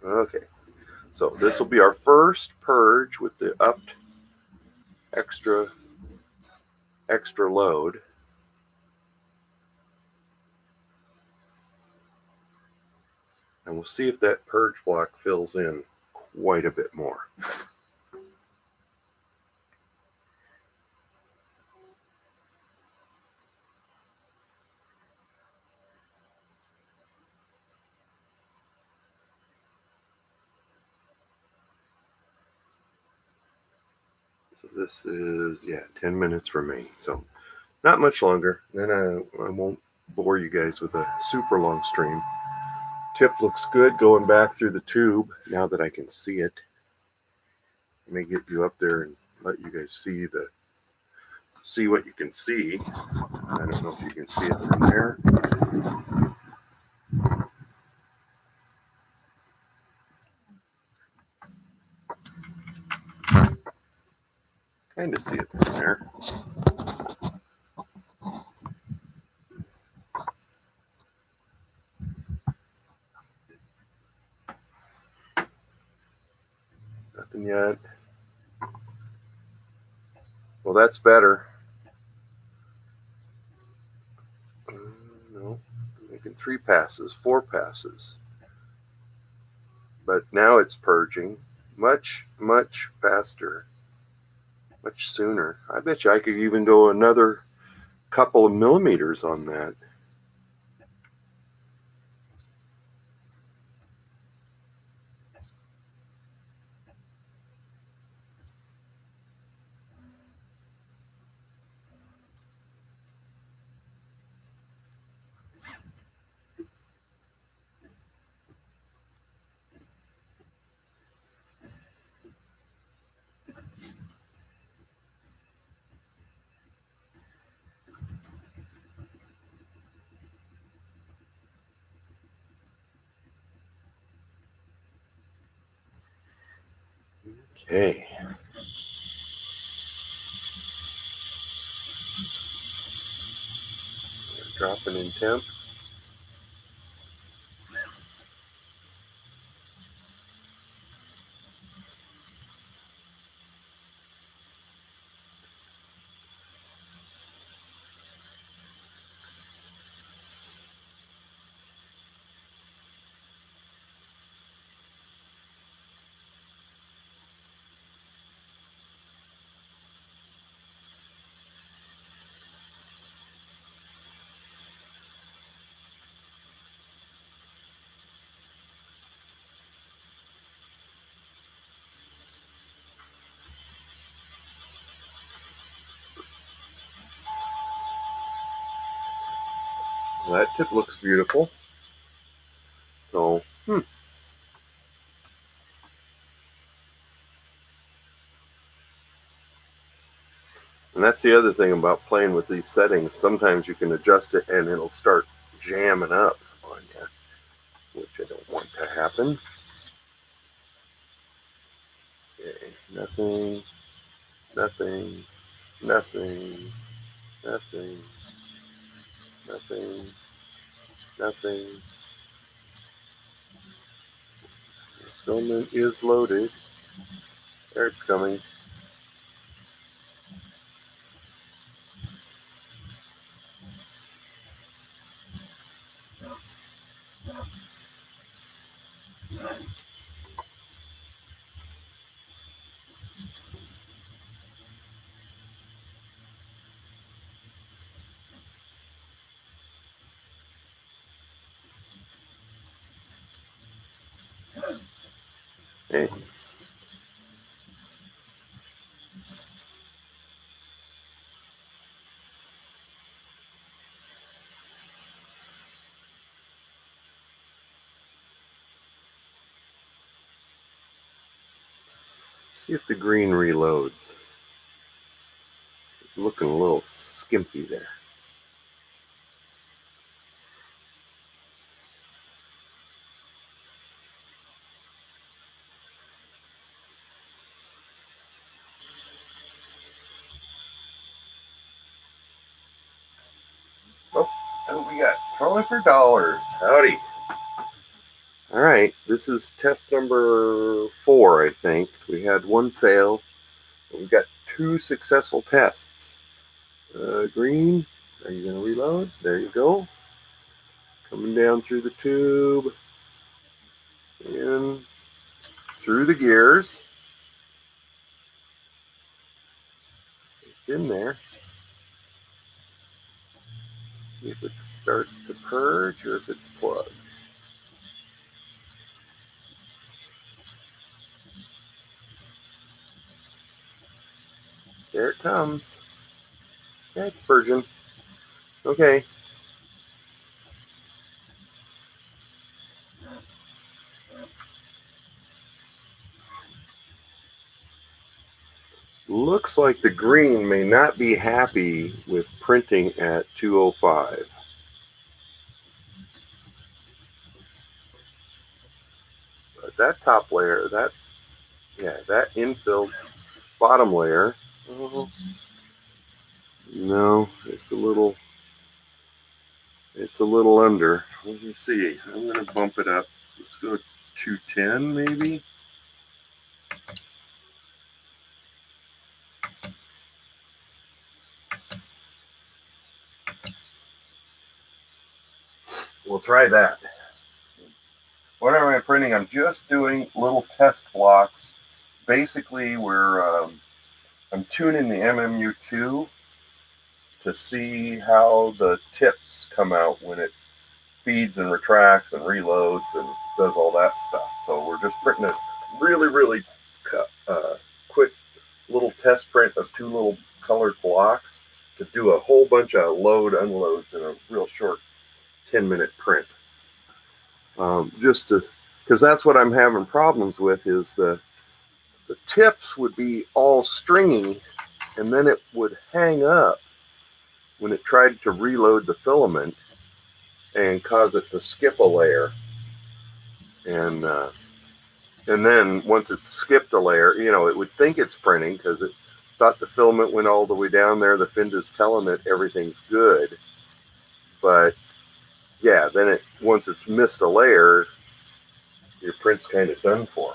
Okay, so this will be our first purge with the upped extra load. And we'll see if that purge block fills in quite a bit more. So this is, 10 minutes remaining. So not much longer. Then I won't bore you guys with a super long stream. Tip looks good going back through the tube now that I can see it. I may get you up there and let you guys see what you can see. I don't know if you can see it from there. Kind of see it from there. Nothing yet. Well, that's better. and 3 passes, 4 passes. But now it's purging much, much faster, much sooner. I bet you I could even go another couple of millimeters on that. Okay. Dropping in temp. Well, that tip looks beautiful. So, and that's the other thing about playing with these settings. Sometimes you can adjust it and it'll start jamming up on you, which I don't want to happen. Okay, nothing, nothing, nothing, nothing, nothing, nothing. Filament is loaded. There it's coming. Hey. See if the green reloads. It's looking a little skimpy there. Oh, we got trolling for dollars. Howdy. All right, this is test number 4, I think. We had one fail. We've got 2 successful tests. Green, are you going to reload? There you go. Coming down through the tube. In through the gears. It's in there. See if it starts to purge or if it's plugged. There it comes. Yeah, it's purging. Okay. Looks like the green may not be happy with printing at 205. But that top layer, that infill bottom layer, no, it's a little under. Let me see. I'm going to bump it up. Let's go 210 maybe. we'll try that. What am I printing? I'm just doing little test blocks. Basically, I'm tuning the MMU2 to see how the tips come out when it feeds and retracts and reloads and does all that stuff. So we're just printing a really quick little test print of 2 little colored blocks to do a whole bunch of load unloads in a real short 10-minute print. Just to, because that's what I'm having problems with, is the tips would be all stringy and then it would hang up when it tried to reload the filament and cause it to skip a layer. And then once it skipped a layer, it would think it's printing because it thought the filament went all the way down there. The fin is telling it everything's good. But yeah, then once it's missed a layer, your print's kind of done for.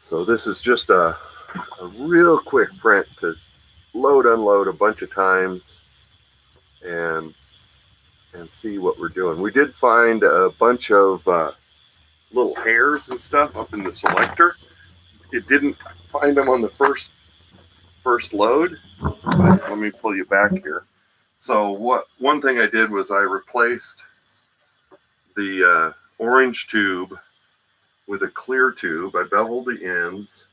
So this is just a real quick print to load, unload a bunch of times and see what we're doing. We did find a bunch of little hairs and stuff up in the selector. It didn't find them on the first load. But let me pull you back here. So one thing I did was I replaced the orange tube with a clear tube. I beveled the ends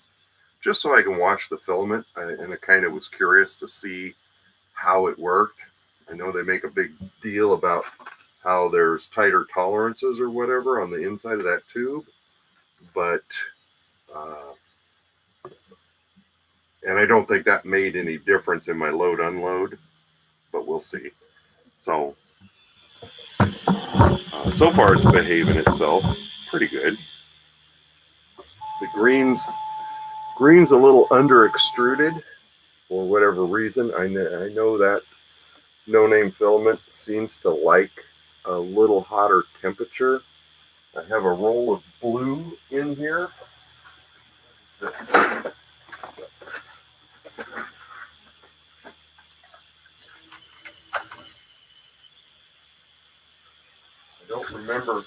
just so I can watch the filament, and I kind of was curious to see how it worked. I know they make a big deal about how there's tighter tolerances or whatever on the inside of that tube, but and I don't think that made any difference in my load unload, but we'll see. So so far it's behaving itself pretty good. The green's a little under extruded for whatever reason. I know that no-name filament seems to like a little hotter temperature. I have a roll of blue in here. What's this? I don't remember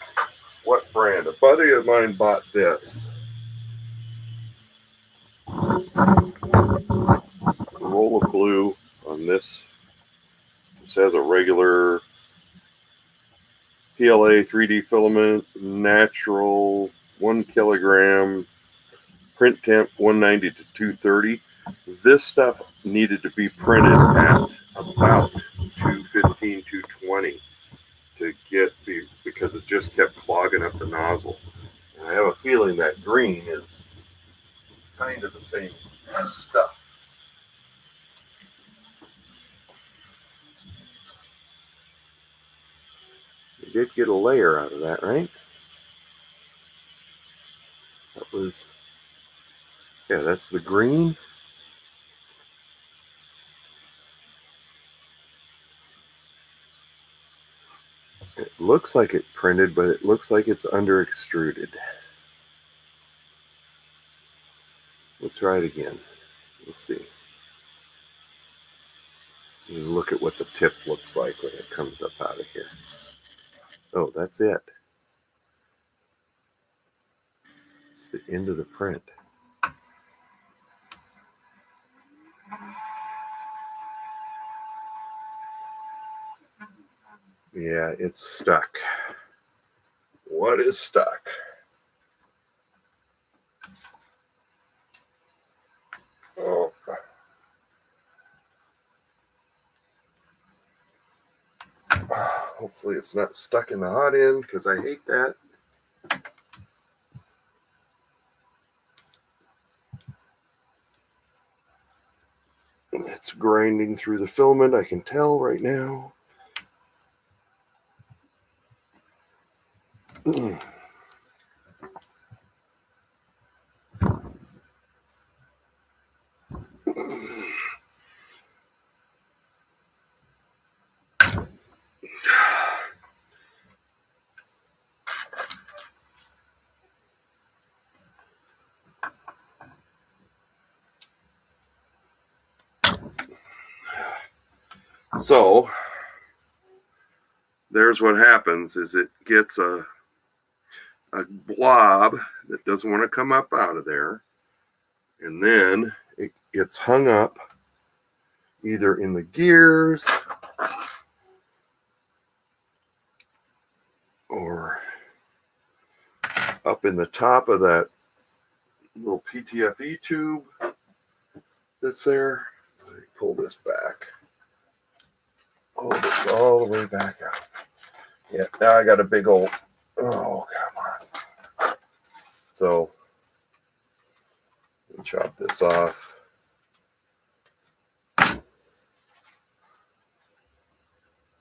what brand. A buddy of mine bought this. A roll of blue on this. This has a regular PLA 3D filament, natural, 1 kilogram, print temp 190 to 230. This stuff needed to be printed at about 215, 220 to get, because it just kept clogging up the nozzle. And I have a feeling that green is kind of the same stuff. You did get a layer out of that, right? That was, yeah, that's the green. It looks like it printed, but it looks like it's under extruded. We'll try it again. We'll see. You look at what the tip looks like when it comes up out of here. Oh, that's it. It's the end of the print. Yeah, it's stuck. What is stuck? Oh. Hopefully it's not stuck in the hot end, because I hate that. It's grinding through the filament, I can tell right now. So there's what happens is it gets a blob that doesn't want to come up out of there, and then it gets hung up either in the gears or up in the top of that little PTFE tube that's there. Let me pull this back. Pull this all the way back out. Yeah, now I got a big old, oh, come on. So, let me chop this off.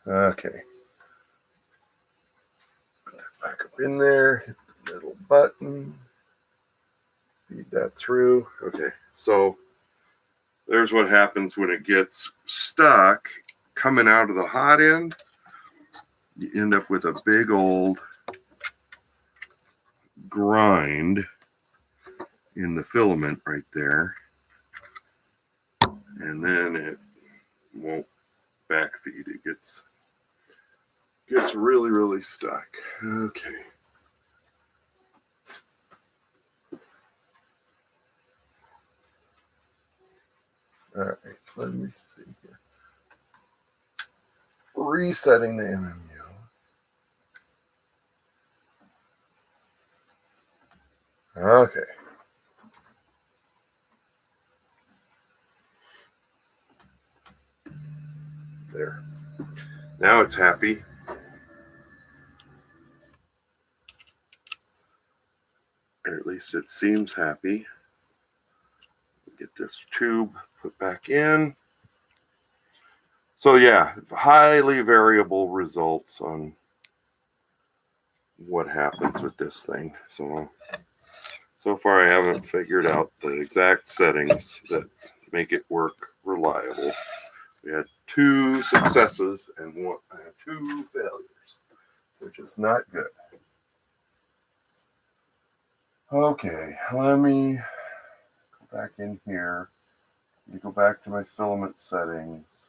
Okay. Put that back up in there. Hit the middle button. Feed that through. Okay, so there's what happens when it gets stuck coming out of the hot end. You end up with a big old grind in the filament right there. And then it won't backfeed. It gets really, really stuck. Okay. All right, let me see here. Resetting the MMU. Okay. There. Now it's happy. Or at least it seems happy. Get this tube put back in. So yeah, highly variable results on what happens with this thing. So far I haven't figured out the exact settings that make it work reliable. We had 2 successes and 2 failures, which is not good. Okay, let me go back in here. Let me go back to my filament settings.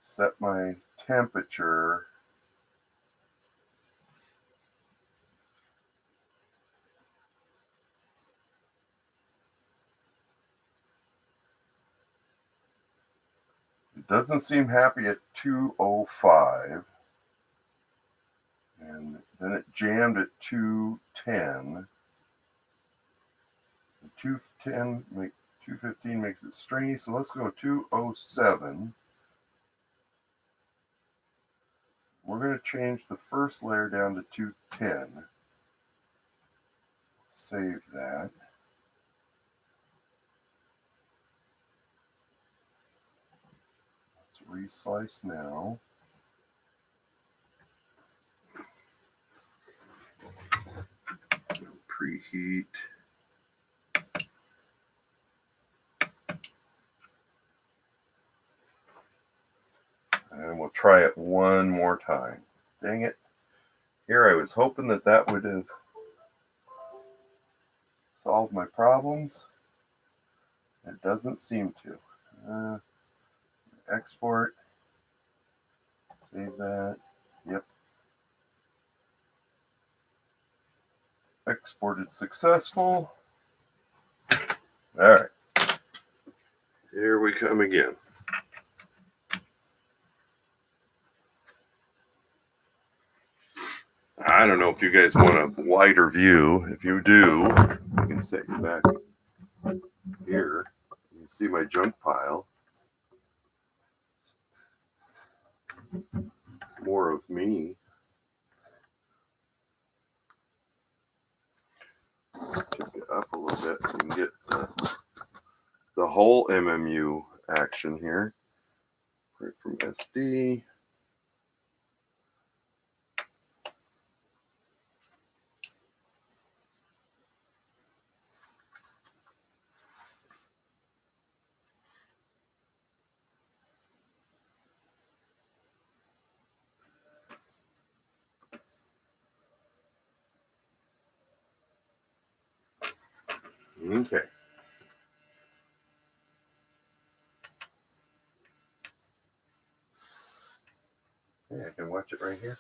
Set my temperature. It doesn't seem happy at 205. And then it jammed at 210. 215 makes it stringy, so let's go 207. We're going to change the first layer down to 210. Save that. Let's reslice now. Preheat. And we'll try it one more time. Dang it. Here I was hoping that that would have solved my problems. It doesn't seem to. Export. Save that. Yep. Exported successful. All right. Here we come again. I don't know if you guys want a wider view. If you do, I can set you back here. You can see my junk pile. More of me. Check it up a little bit so you can get the whole MMU action here. Right from SD. Okay. I can watch it right here.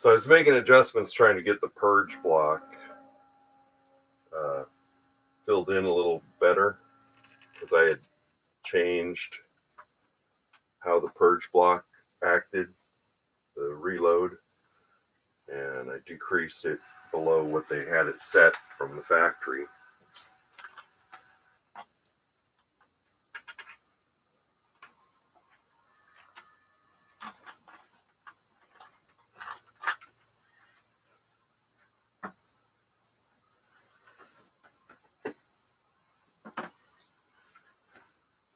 So I was making adjustments trying to get the purge block filled in a little better, because I had changed how the purge block acted, the reload, and I decreased it below what they had it set from the factory.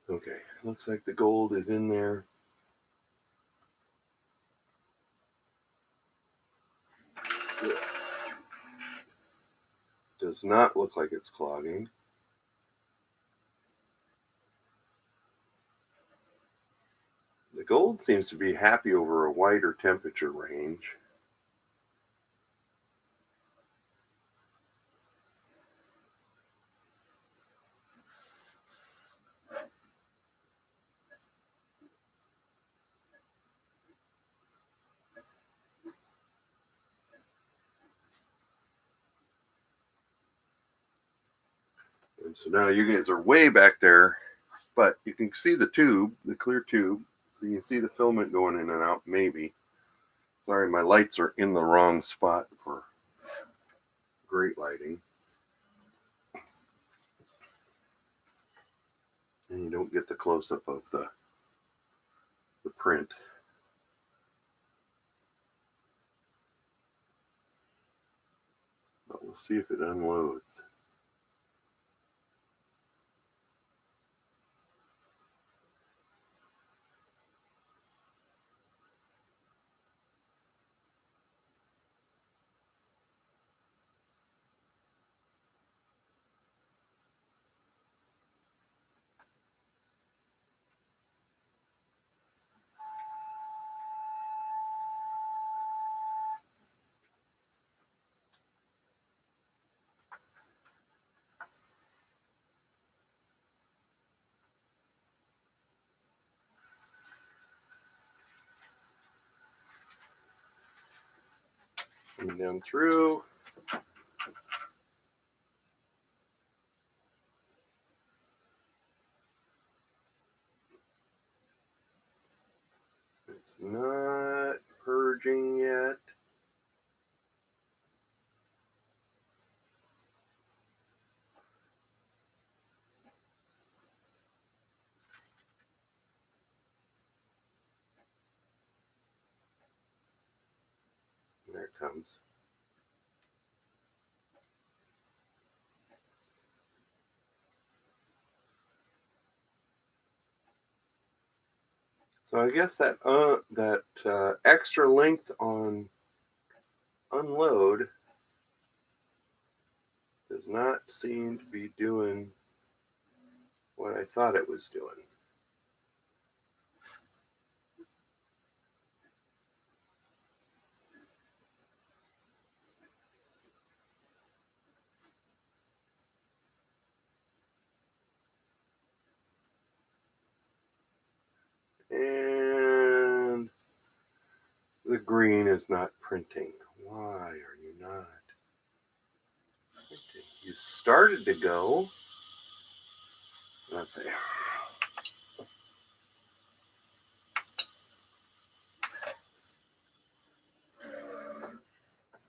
Okay, looks like the gold is in there. Does not look like it's clogging. The gold seems to be happy over a wider temperature range. And so now you guys are way back there, but you can see the tube, the clear tube. So you can see the filament going in and out, maybe. Sorry, my lights are in the wrong spot for great lighting. And you don't get the close-up of the print. But we'll see if it unloads. Coming down through. It's not purging yet. There it comes. So I guess that extra length on unload does not seem to be doing what I thought it was doing. And the green is not printing. Why are you not printing? You started to go. Okay.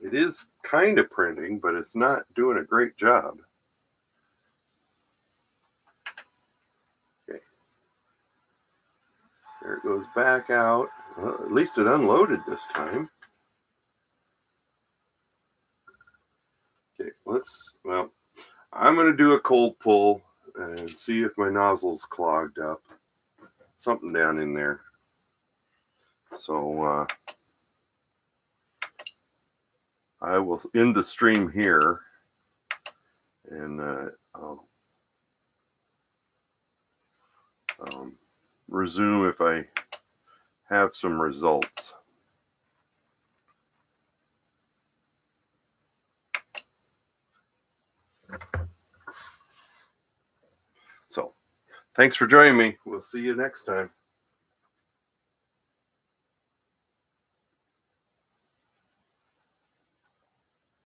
It is kind of printing, but it's not doing a great job. Okay. There it goes back out. Well, at least it unloaded this time. Okay, well, I'm going to do a cold pull and see if my nozzle's clogged up. Something down in there. So I will end the stream here, and I'll resume if I have some results. So thanks for joining me. We'll see you next time.